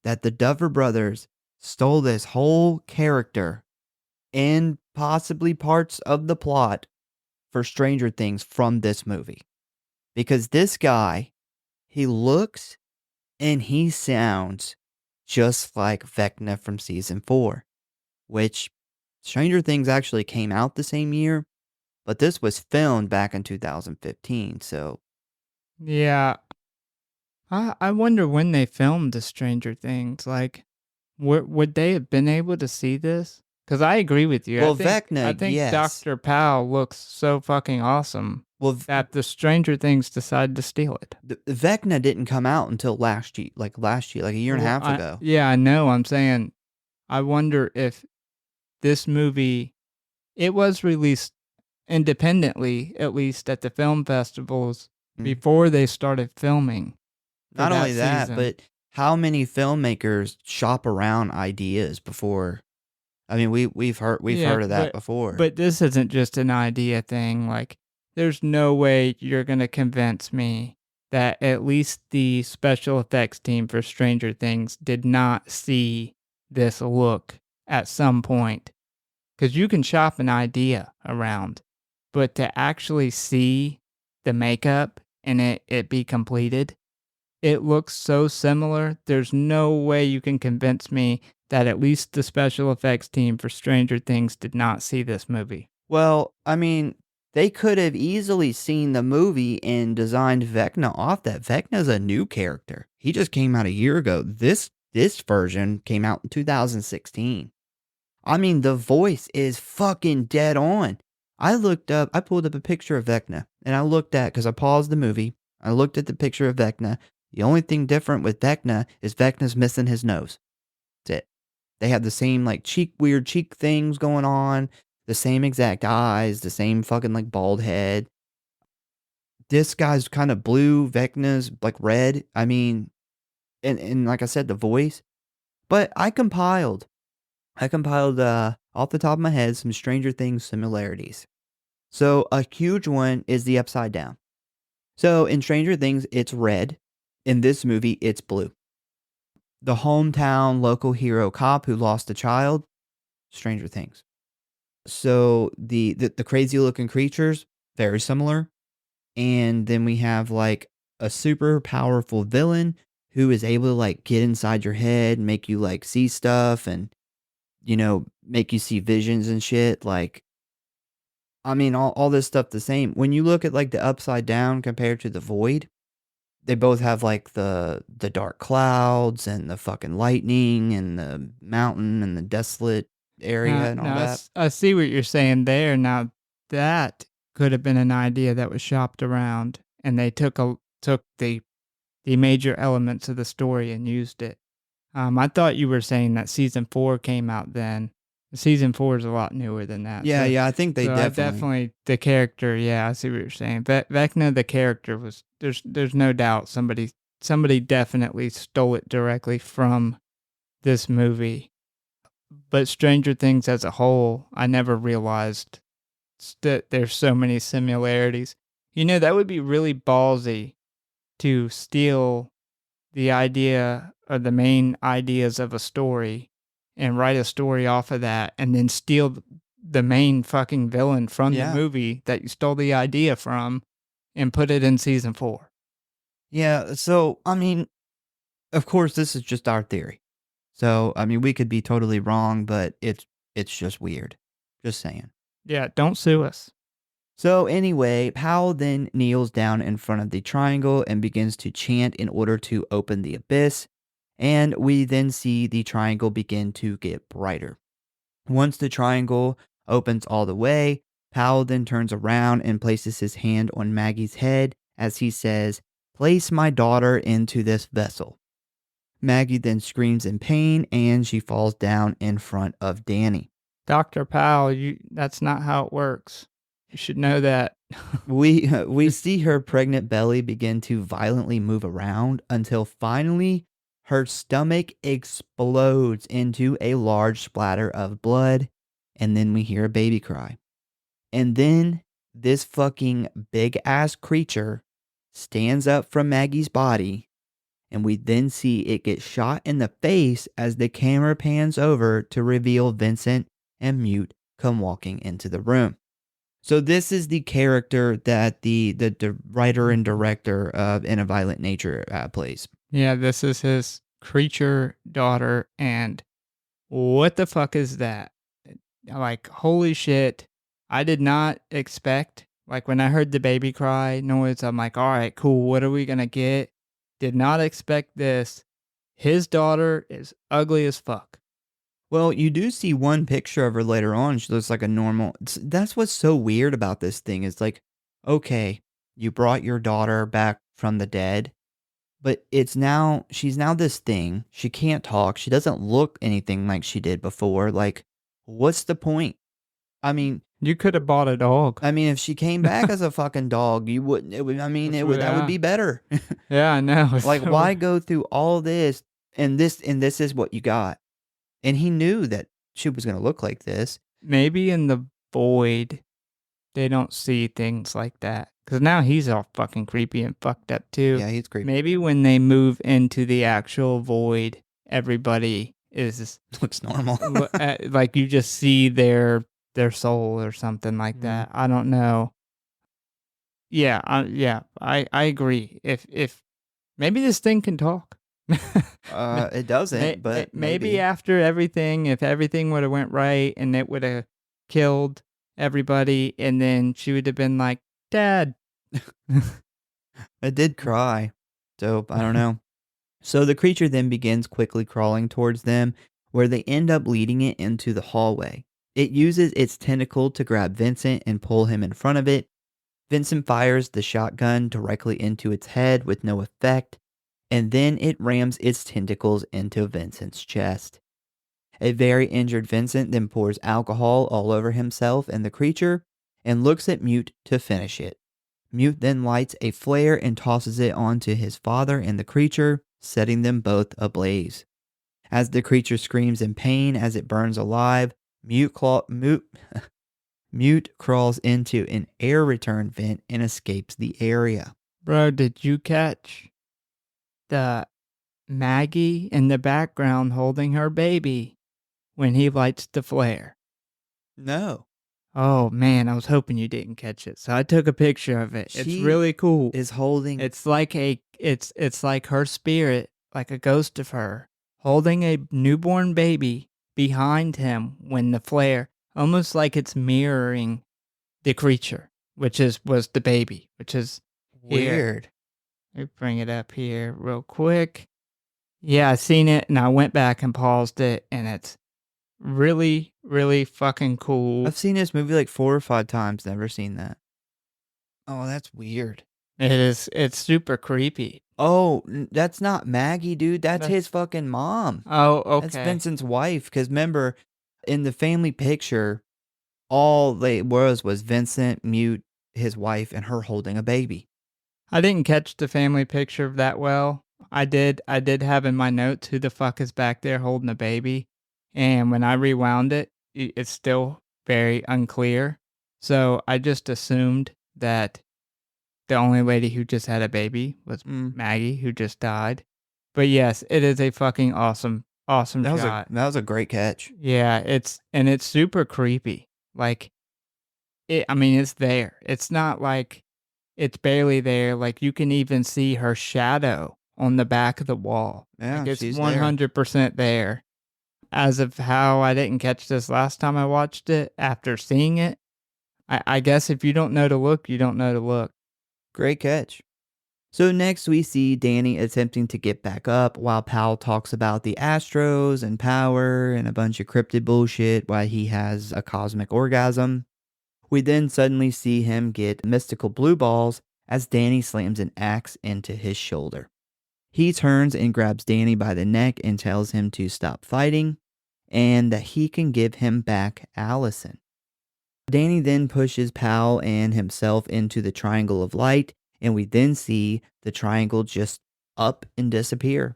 that the Duffer Brothers stole this whole character and possibly parts of the plot for Stranger Things from this movie. Because this guy, he looks and he sounds just like Vecna from season 4, which Stranger Things actually came out the same year, but this was filmed back in 2015, so. Yeah. I wonder when they filmed the Stranger Things. Like, would they have been able to see this? Because I agree with you. Well, I think yes. Dr. Powell looks so fucking awesome that the Stranger Things decided to steal it. The Vecna didn't come out until last year, like a year and a half ago. Yeah, I know. I'm saying, I wonder if this movie, it was released independently, at least at the film festivals, before they started filming. Not only that, but how many filmmakers shop around ideas before? I mean, we've heard of that before. But this isn't just an idea thing. Like, there's no way you're gonna convince me that at least the special effects team for Stranger Things did not see this look at some point. Because you can shop an idea around, but to actually see the makeup and it be completed, it looks so similar. There's no way you can convince me that at least the special effects team for Stranger Things did not see this movie. Well, I mean, They could have easily seen the movie and designed Vecna off that. Vecna's a new character. He just came out a year ago. This version came out in 2016. I mean, the voice is fucking dead on. I pulled up a picture of Vecna, and I looked at, because I paused the movie, I looked at the picture of Vecna. The only thing different with Vecna is Vecna's missing his nose. That's it. They have the same, like, weird cheek things going on, the same exact eyes, the same fucking, like, bald head. This guy's kind of blue, Vecna's, like, red. I mean, and like I said, the voice. But I compiled off the top of my head some Stranger Things similarities. So a huge one is the upside down. So in Stranger Things, it's red. In this movie, it's blue. The hometown local hero cop who lost a child, Stranger Things. So the crazy looking creatures, very similar. And then we have like a super powerful villain who is able to like get inside your head, make you like see stuff and make you see visions and shit. Like, I mean, all this stuff the same. When you look at like the upside down compared to the void, they both have like the dark clouds and the fucking lightning and the mountain and the desolate area and all that. I see what you're saying there. Now, that could have been an idea that was shopped around, and they took the major elements of the story and used it. I thought you were saying that season 4 came out then. Season 4 is a lot newer than that. Yeah, I think they definitely the character. Yeah, I see what you're saying. Vecna, the character was there's no doubt somebody definitely stole it directly from this movie. But Stranger Things as a whole, I never realized that there's so many similarities. That would be really ballsy to steal the idea or the main ideas of a story and write a story off of that and then steal the main fucking villain from the movie that you stole the idea from and put it in season 4. Yeah, so, I mean, of course, this is just our theory. So, I mean, we could be totally wrong, but it's just weird. Just saying. Yeah, don't sue us. So anyway, Powell then kneels down in front of the triangle and begins to chant in order to open the abyss, and we then see the triangle begin to get brighter. Once the triangle opens all the way, Powell then turns around and places his hand on Maggie's head as he says, "Place my daughter into this vessel." Maggie then screams in pain and she falls down in front of Danny. Dr. Powell, that's not how it works. You should know that. We see her pregnant belly begin to violently move around until finally her stomach explodes into a large splatter of blood, and then we hear a baby cry. And then this fucking big ass creature stands up from Maggie's body, and we then see it get shot in the face as the camera pans over to reveal Vincent and Mute come walking into the room. So this is the character that the writer and director of In a Violent Nature plays. Yeah, this is his creature daughter, and what the fuck is that? Like, holy shit. I did not expect, like when I heard the baby cry noise, I'm like, all right, cool, what are we gonna get? Did not expect this. His daughter is ugly as fuck. Well, you do see one picture of her later on. She looks like a normal. That's what's so weird about this thing. It's like, okay, you brought your daughter back from the dead, but she's now this thing. She can't talk. She doesn't look anything like she did before. Like, what's the point? I mean, you could have bought a dog. I mean, if she came back as a fucking dog, you wouldn't. It would. I mean, that would be better. Yeah, I know. Like, why go through all this and this is what you got? And he knew that she was going to look like this. Maybe in the void, they don't see things like that. Because now he's all fucking creepy and fucked up too. Yeah, he's creepy. Maybe when they move into the actual void, everybody looks normal. Like you just see their soul or something like that. I don't know. Yeah, I agree. If maybe this thing can talk. It doesn't, but maybe after everything, if everything would have went right and it would have killed everybody, and then she would have been like, Dad. I did cry. So, I don't know. So the creature then begins quickly crawling towards them, where they end up leading it into the hallway. It uses its tentacle to grab Vincent and pull him in front of it. Vincent fires the shotgun directly into its head with no effect, and then it rams its tentacles into Vincent's chest. A very injured Vincent then pours alcohol all over himself and the creature and looks at Mute to finish it. Mute then lights a flare and tosses it onto his father and the creature, setting them both ablaze. As the creature screams in pain as it burns alive, Mute crawls into an air return vent and escapes the area. Bro, did you catch the Maggie in the background holding her baby when he lights the flare? No. Oh man, I was hoping you didn't catch it. So I took a picture of it. It's She really cool. is holding... It's like it's like her spirit, like a ghost of her, holding a newborn baby behind him when the flare, almost like it's mirroring the creature, which was the baby, which is weird. Let me bring it up here real quick. Yeah, I seen it and I went back and paused it, and it's really, really fucking cool. I've seen this movie like 4 or 5 times, never seen that. Oh, that's weird. It is. It's super creepy. Oh, that's not Maggie, dude. That's his fucking mom. Oh, okay. That's Vincent's wife. Because remember, in the family picture, all they was Vincent, Mute, his wife, and her holding a baby. I didn't catch the family picture that well. I did have in my notes who the fuck is back there holding a baby. And when I rewound it, it's still very unclear. So I just assumed that the only lady who just had a baby was Maggie, who just died. But yes, it is a fucking awesome shot. That was a great catch. Yeah, it's super creepy. Like, it's there. It's not like it's barely there. Like, you can even see her shadow on the back of the wall. Yeah, like, it's she's 100% there. As of how I didn't catch this last time I watched it, after seeing it, I guess if you don't know to look, you don't know to look. Great catch. So next we see Danny attempting to get back up while Powell talks about the Astros and power and a bunch of cryptid bullshit while he has a cosmic orgasm. We then suddenly see him get mystical blue balls as Danny slams an axe into his shoulder. He turns and grabs Danny by the neck and tells him to stop fighting and that he can give him back Allison. Danny then pushes Powell and himself into the triangle of light, and we then see the triangle just up and disappear.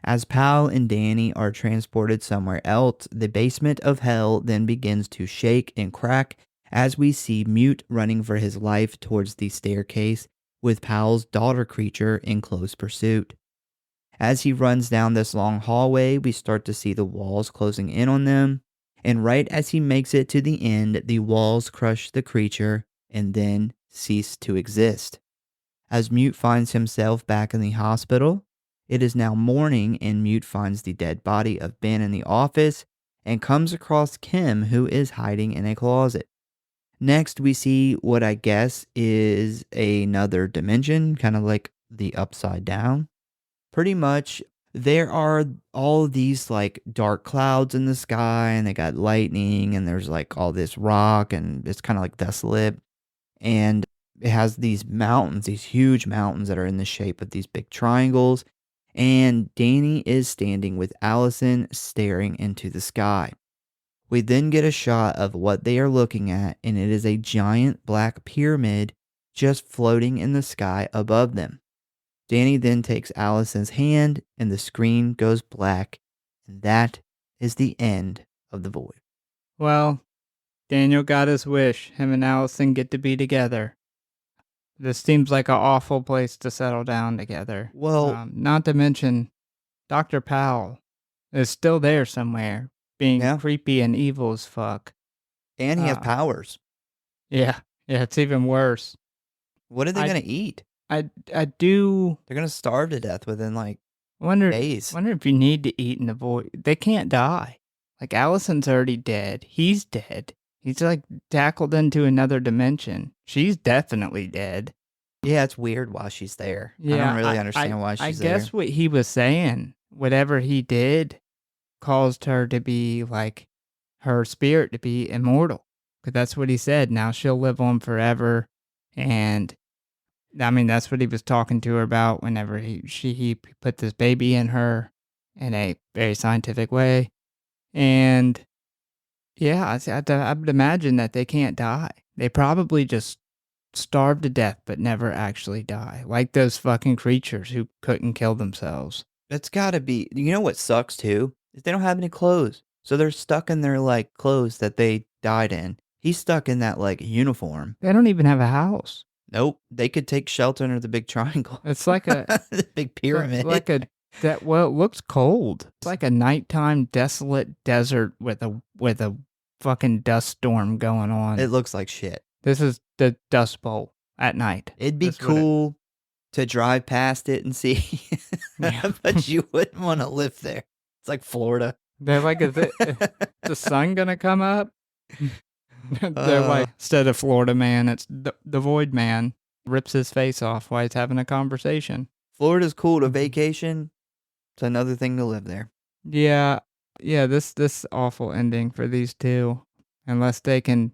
As Powell and Danny are transported somewhere else, the basement of hell then begins to shake and crack as we see Mute running for his life towards the staircase with Powell's daughter creature in close pursuit. As he runs down this long hallway, we start to see the walls closing in on them, and right as he makes it to the end, the walls crush the creature and then cease to exist. As Mute finds himself back in the hospital, it is now morning and Mute finds the dead body of Ben in the office and comes across Kim, who is hiding in a closet. Next, we see what I guess is another dimension, kind of like the Upside Down. Pretty much, there are all these like dark clouds in the sky, and they got lightning, and there's like all this rock, and it's kind of like desolate. And it has these mountains, these huge mountains that are in the shape of these big triangles. And Danny is standing with Allison staring into the sky. We then get a shot of what they are looking at, and it is a giant black pyramid just floating in the sky above them. Danny then takes Allison's hand, and the screen goes black, and that is the end of the void. Well, Daniel got his wish. Him and Allison get to be together. This seems like an awful place to settle down together. Well, not to mention, Dr. Powell is still there somewhere, being creepy and evil as fuck. And he has powers. Yeah, it's even worse. What are they going to eat? I do. They're going to starve to death within like days. Wonder if you need to eat in the void. They can't die. Like, Allison's already dead. He's dead. He's like tackled into another dimension. She's definitely dead. Yeah, it's weird why she's there. I Yeah, don't really understand why I she's there. guess what he was saying, whatever he did, caused her to be like her spirit to be immortal. Because that's what he said. Now she'll live on forever. And I mean, that's what he was talking to her about whenever he put this baby in her in a very scientific way. And yeah, I would imagine that they can't die. They probably just starve to death but never actually die. Like those fucking creatures who couldn't kill themselves. It's gotta be. You know what sucks too? Is they don't have any clothes. So they're stuck in their like clothes that they died in. He's stuck in that like uniform. They don't even have a house. Nope. They could take shelter under the big triangle. It's like a the big pyramid. It looks cold. It's like a nighttime desolate desert with a fucking dust storm going on. It looks like shit. This is the Dust Bowl at night. It'd be cool to drive past it and see, but you wouldn't want to live there. It's like Florida. They're like, is the sun gonna come up? They're like, instead of Florida man, it's the Void Man rips his face off while he's having a conversation. Florida's cool to vacation. It's another thing to live there. Yeah. This awful ending for these two, unless they can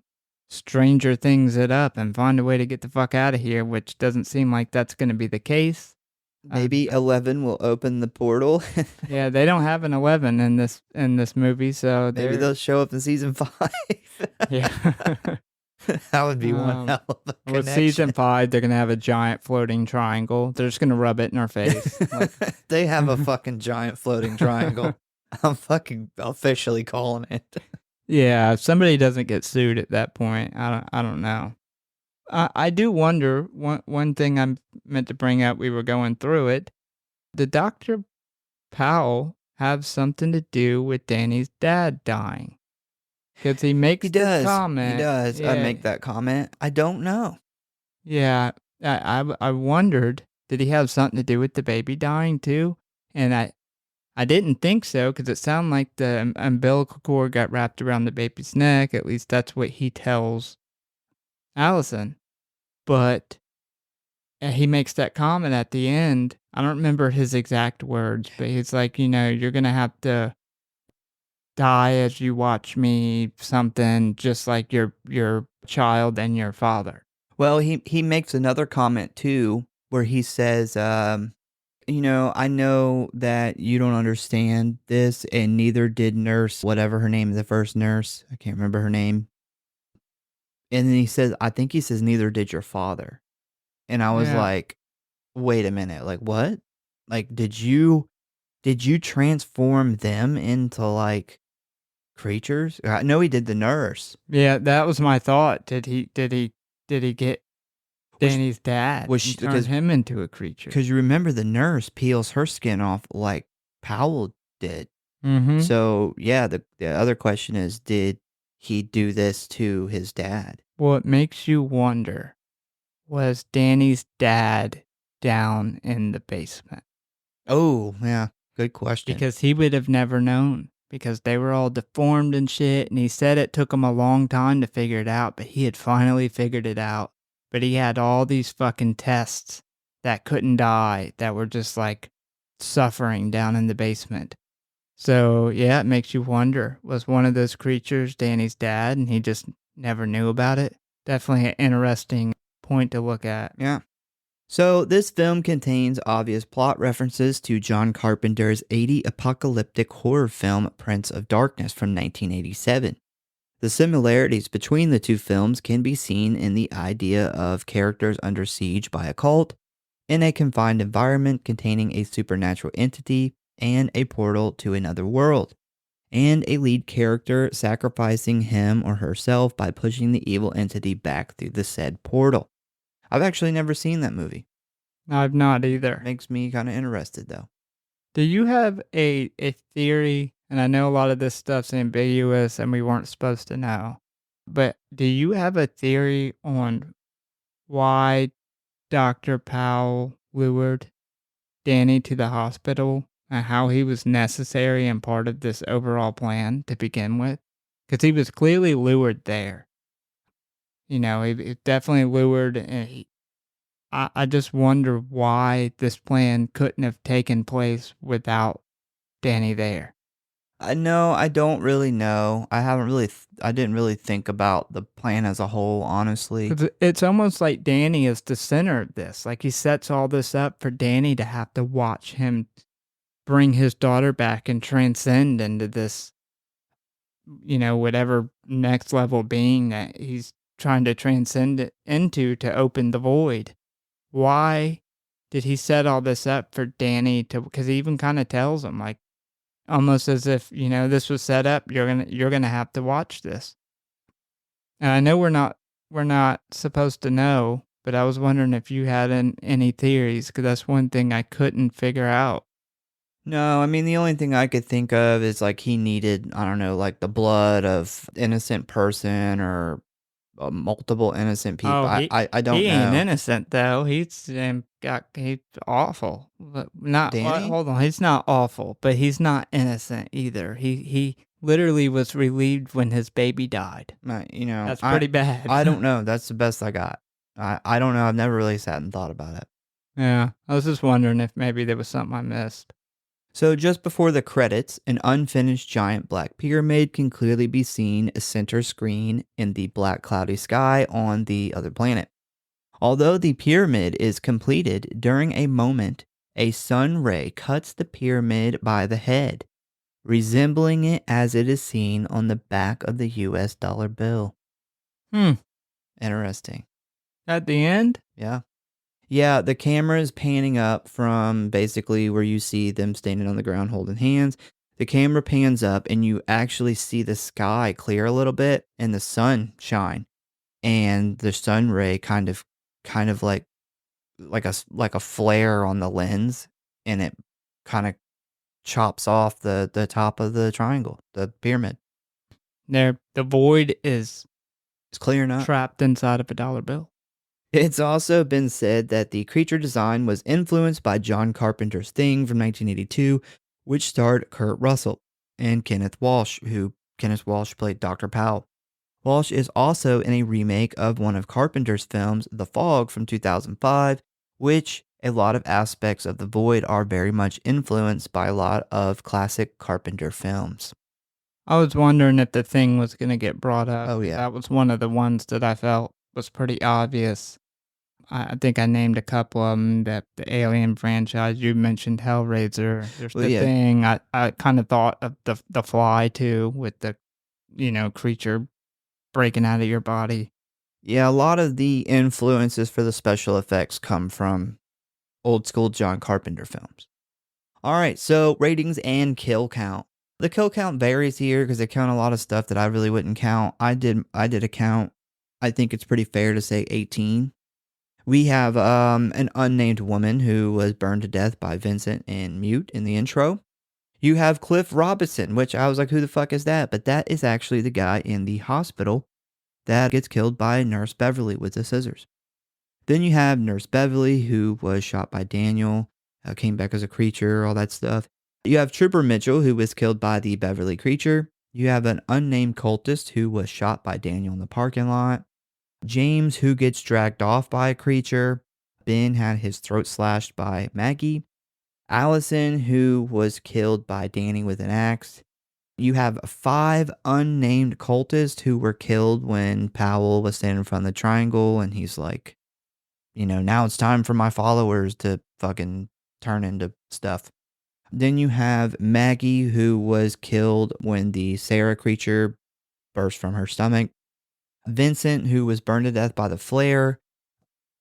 stranger things it up and find a way to get the fuck out of here, which doesn't seem like that's going to be the case. Maybe 11 will open the portal. Yeah, they don't have an 11 in this movie, so maybe they'll show up in season 5. Yeah. That would be one hell of a connection. With season 5, they're going to have a giant floating triangle. They're just going to rub it in our face. They have a fucking giant floating triangle. I'm fucking officially calling it. Yeah, if somebody doesn't get sued at that point, I don't know. I do wonder, one thing I meant to bring up, we were going through it. Did Dr. Powell have something to do with Danny's dad dying? Because he makes the comment. He does. Yeah. I make that comment. I don't know. Yeah, I wondered, did he have something to do with the baby dying too? And I didn't think so, because it sounded like the umbilical cord got wrapped around the baby's neck. At least that's what he tells Allison. But he makes that comment at the end. I don't remember his exact words, but he's like, you're going to have to die as you watch me, something just like your child and your father. Well, he makes another comment too, where he says, I know that you don't understand this, and neither did nurse, whatever her name is, the first nurse. I can't remember her name. And then he says, I think he says, neither did your father. And I was like, wait a minute, like what? Like, did you transform them into like creatures? I know he did the nurse. Yeah, that was my thought. Did he get Danny's dad and turn him into a creature? Because you remember the nurse peels her skin off like Powell did. Mm-hmm. So yeah, the other question is, did he do this to his dad? Well, it makes you wonder, was Danny's dad down in the basement? Oh, yeah. Good question. Because he would have never known, because they were all deformed and shit, and he said it took him a long time to figure it out, but he had finally figured it out. But he had all these fucking tests that couldn't die, that were just like suffering down in the basement. So yeah, it makes you wonder, was one of those creatures Danny's dad and he just never knew about it? Definitely an interesting point to look at. Yeah. So this film contains obvious plot references to John Carpenter's 80 apocalyptic horror film Prince of Darkness from 1987. The similarities between the two films can be seen in the idea of characters under siege by a cult, in a confined environment containing a supernatural entity and a portal to another world, and a lead character sacrificing him or herself by pushing the evil entity back through the said portal. I've actually never seen that movie. I've not either. Makes me kind of interested, though. Do you have a theory? And I know a lot of this stuff's ambiguous and we weren't supposed to know, but do you have a theory on why Dr. Powell lured Danny to the hospital and how he was necessary and part of this overall plan to begin with? because he was clearly lured there. You know, he definitely lured, and I just wonder why this plan couldn't have taken place without Danny there. No, I don't really know. I didn't really think about the plan as a whole, honestly. 'Cause it's almost like Danny is the center of this. Like, he sets all this up for Danny to have to watch him bring his daughter back and transcend into this, whatever next level being that he's trying to transcend it into to open the void. Why did he set all this up for Danny to? Because he even kind of tells him, like, almost as if, this was set up, you're gonna have to watch this. And I know we're not supposed to know, but I was wondering if you had any theories, because that's one thing I couldn't figure out. No, I mean, the only thing I could think of is like he needed, I don't know, like the blood of innocent person or multiple innocent people. Oh, I don't he ain't know. innocent though. He's awful. But not Danny? hold on. He's not awful, but he's not innocent either. He literally was relieved when his baby died. That's pretty bad. I don't know. That's the best I got. I don't know. I've never really sat and thought about it. Yeah, I was just wondering if maybe there was something I missed. So just before the credits, an unfinished giant black pyramid can clearly be seen center screen in the black cloudy sky on the other planet. Although the pyramid is completed, during a moment, a sun ray cuts the pyramid by the head, resembling it as it is seen on the back of the US dollar bill. Interesting. At the end? Yeah. Yeah, the camera is panning up from basically where you see them standing on the ground holding hands. The camera pans up and you actually see the sky clear a little bit and the sun shine. And the sun ray kind of like a flare on the lens, and it kind of chops off the top of the triangle, the pyramid. The void is It's clearing up. trapped inside of a dollar bill. It's also been said that the creature design was influenced by John Carpenter's Thing from 1982, which starred Kurt Russell and Kenneth Walsh, who Kenneth Walsh played Dr. Powell. Walsh is also in a remake of one of Carpenter's films, The Fog from 2005, which a lot of aspects of the void are very much influenced by a lot of classic Carpenter films. I was wondering if the Thing was going to get brought up. Oh, yeah. That was one of the ones that I felt was pretty obvious. I think I named a couple of them, that the Alien franchise. You mentioned Hellraiser. There's the Thing. I kind of thought of the Fly too, with the, creature breaking out of your body. Yeah, a lot of the influences for the special effects come from old school John Carpenter films. All right, so ratings and kill count. The kill count varies here because they count a lot of stuff that I really wouldn't count. I did a count. I think it's pretty fair to say 18. We have an unnamed woman who was burned to death by Vincent and Mute in the intro. You have Cliff Robinson, which I was like, who the fuck is that? But that is actually the guy in the hospital that gets killed by Nurse Beverly with the scissors. Then you have Nurse Beverly, who was shot by Daniel, came back as a creature, all that stuff. You have Trooper Mitchell, who was killed by the Beverly creature. You have an unnamed cultist who was shot by Daniel in the parking lot. James, who gets dragged off by a creature. Ben had his throat slashed by Maggie. Allison, who was killed by Danny with an axe. You have 5 unnamed cultists who were killed when Powell was standing in front of the triangle and he's like, now it's time for my followers to fucking turn into stuff. Then you have Maggie, who was killed when the Sarah creature burst from her stomach. Vincent, who was burned to death by the flare.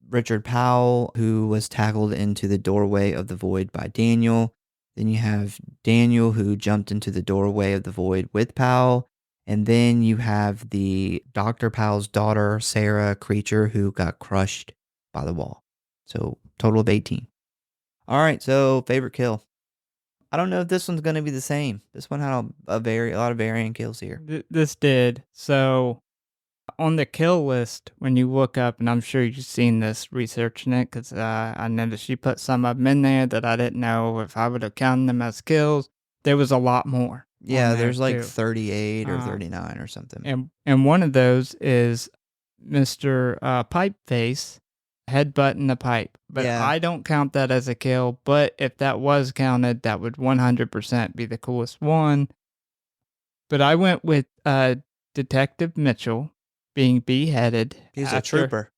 Richard Powell, who was tackled into the doorway of the void by Daniel. Then you have Daniel, who jumped into the doorway of the void with Powell. And then you have the Dr. Powell's daughter, Sarah creature, who got crushed by the wall. So total of 18. All right, so favorite kill. I don't know if this one's going to be the same. This one had a lot of varying kills here. This did. So on the kill list, when you look up, and I'm sure you've seen this researching it, because I noticed you put some of them in there that I didn't know if I would have counted them as kills. There was a lot more. Yeah, there's like too. 38 or 39 or something. And one of those is Mr. Pipeface headbutting the pipe. But Yeah. I don't count that as a kill. But if that was counted, that would 100% be the coolest one. But I went with Detective Mitchell being beheaded. He's a trooper.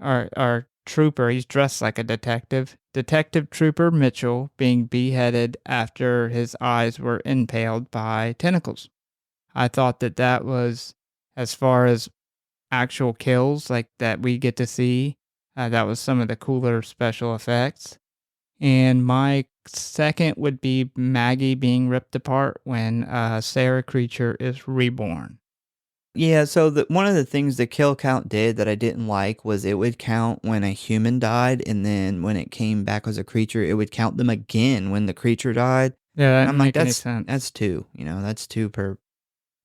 Our trooper, he's dressed like a detective. Detective Trooper Mitchell being beheaded after his eyes were impaled by tentacles. I thought that was, as far as actual kills like that we get to see, that was some of the cooler special effects. And my second would be Maggie being ripped apart when Sarah Creature is reborn. Yeah, so one of the things the kill count did that I didn't like was it would count when a human died, and then when it came back as a creature, it would count them again when the creature died. Yeah, that And I'm didn't like, make any sense. that's two, that's two per,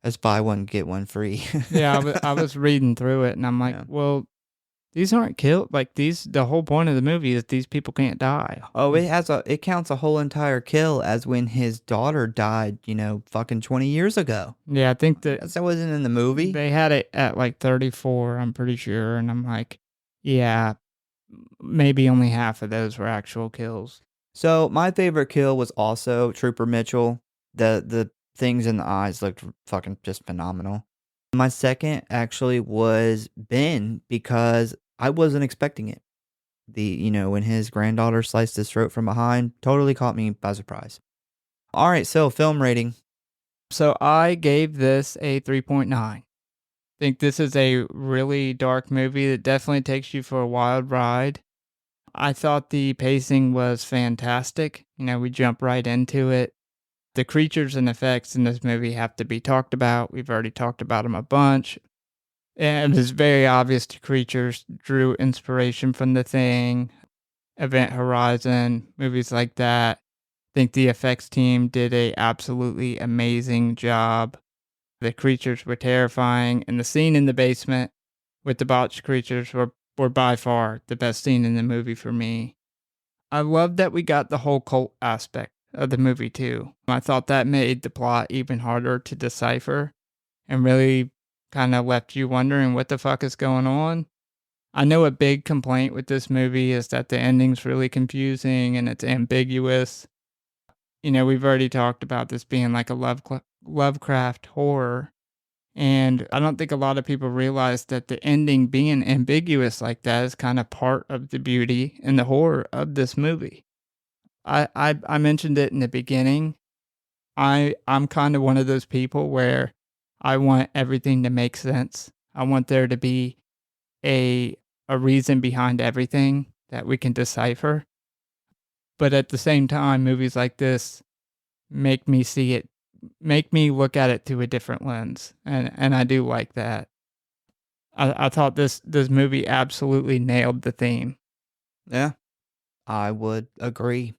that's buy one, get one free. Yeah, I was reading through it, and I'm like, Yeah. well, these aren't killed. Like the whole point of the movie is these people can't die. Oh, it counts a whole entire kill as when his daughter died, fucking 20 years ago. Yeah, I think that wasn't in the movie. they had it at like 34, I'm pretty sure. And I'm like, yeah, maybe only half of those were actual kills. So my favorite kill was also Trooper Mitchell. The things in the eyes looked fucking just phenomenal. My second actually was Ben because I wasn't expecting it. When his granddaughter sliced his throat from behind, totally caught me by surprise. All right, so film rating. So I gave this a 3.9. Think this is a really dark movie that definitely takes you for a wild ride. I thought the pacing was fantastic. We jump right into it. The creatures and effects in this movie have to be talked about. We've already talked about them a bunch. And it's very obvious the creatures drew inspiration from The Thing, Event Horizon, movies like that. I think the effects team did a absolutely amazing job. The creatures were terrifying, and the scene in the basement with the botched creatures were by far the best scene in the movie for me. I love that we got the whole cult aspect of the movie too. I thought that made the plot even harder to decipher and really kind of left you wondering what the fuck is going on. I know a big complaint with this movie is that the ending's really confusing and it's ambiguous. We've already talked about this being like a Lovecraft horror. And I don't think a lot of people realize that the ending being ambiguous like that is kind of part of the beauty and the horror of this movie. I mentioned it in the beginning. I'm kind of one of those people where I want everything to make sense. I want there to be a reason behind everything that we can decipher. But at the same time, movies like this make me look at it through a different lens. And I do like that. I thought this movie absolutely nailed the theme. Yeah, I would agree.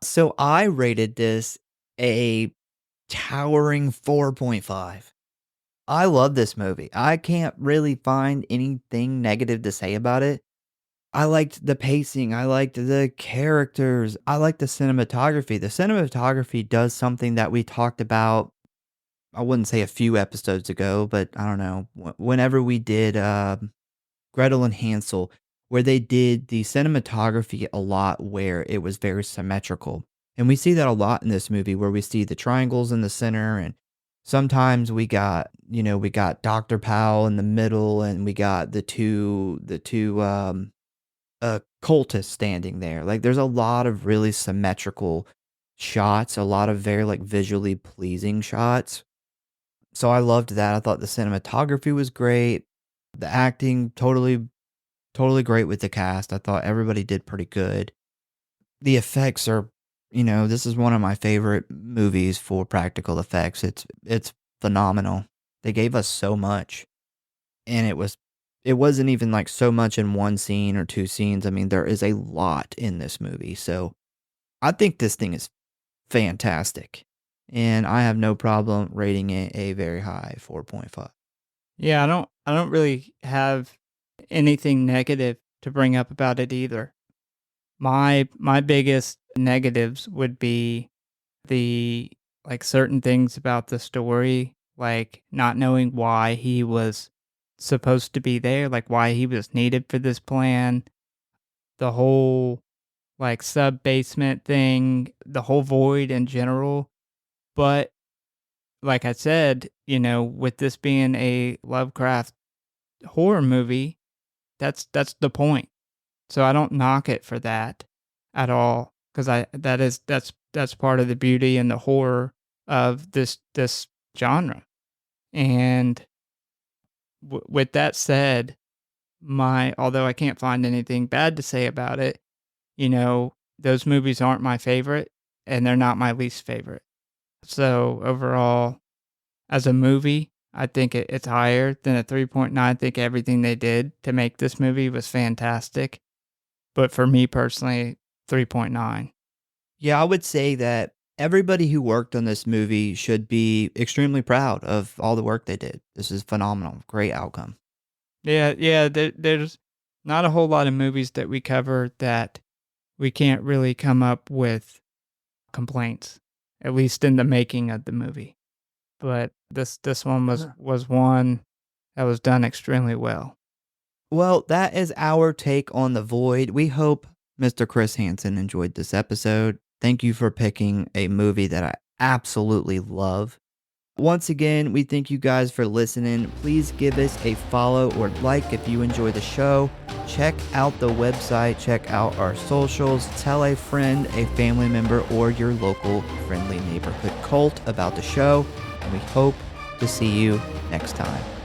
So I rated this a towering 4.5. I love this movie. I can't really find anything negative to say about it. I liked the pacing. I liked the characters. I liked the cinematography. The cinematography does something that we talked about, I wouldn't say a few episodes ago, but I don't know, whenever we did Gretel and Hansel, where they did the cinematography a lot where it was very symmetrical. And we see that a lot in this movie where we see the triangles in the center, and sometimes we got Dr. Powell in the middle, and we got the two cultists standing there. Like there's a lot of really symmetrical shots, a lot of very like visually pleasing shots. So I loved that. I thought the cinematography was great. The acting totally great with the cast. I thought everybody did pretty good. The effects are, this is one of my favorite movies for practical effects. It's phenomenal. They gave us so much. And it wasn't even like so much in one scene or two scenes. I mean, there is a lot in this movie. So I think this thing is fantastic. And I have no problem rating it a very high 4.5. Yeah, I don't really have anything negative to bring up about it either. My biggest negatives would be the like certain things about the story, like not knowing why he was supposed to be there, like why he was needed for this plan, the whole like sub basement thing, the whole void in general. But like I said, with this being a Lovecraft horror movie, that's the point. So I don't knock it for that at all, because that's part of the beauty and the horror of this genre. And with that said, although I can't find anything bad to say about it, those movies aren't my favorite, and they're not my least favorite. So overall, as a movie, I think it's higher than a 3.9. I think everything they did to make this movie was fantastic. But for me personally, 3.9. Yeah, I would say that everybody who worked on this movie should be extremely proud of all the work they did. This is phenomenal. Great outcome. Yeah. There's not a whole lot of movies that we cover that we can't really come up with complaints, at least in the making of the movie. But this one was one that was done extremely well. Well, that is our take on The Void. We hope Mr. Chris Hansen enjoyed this episode. Thank you for picking a movie that I absolutely love. Once again, we thank you guys for listening. Please give us a follow or like if you enjoy the show. Check out the website, check out our socials, tell a friend, a family member, or your local friendly neighborhood cult about the show. And we hope to see you next time.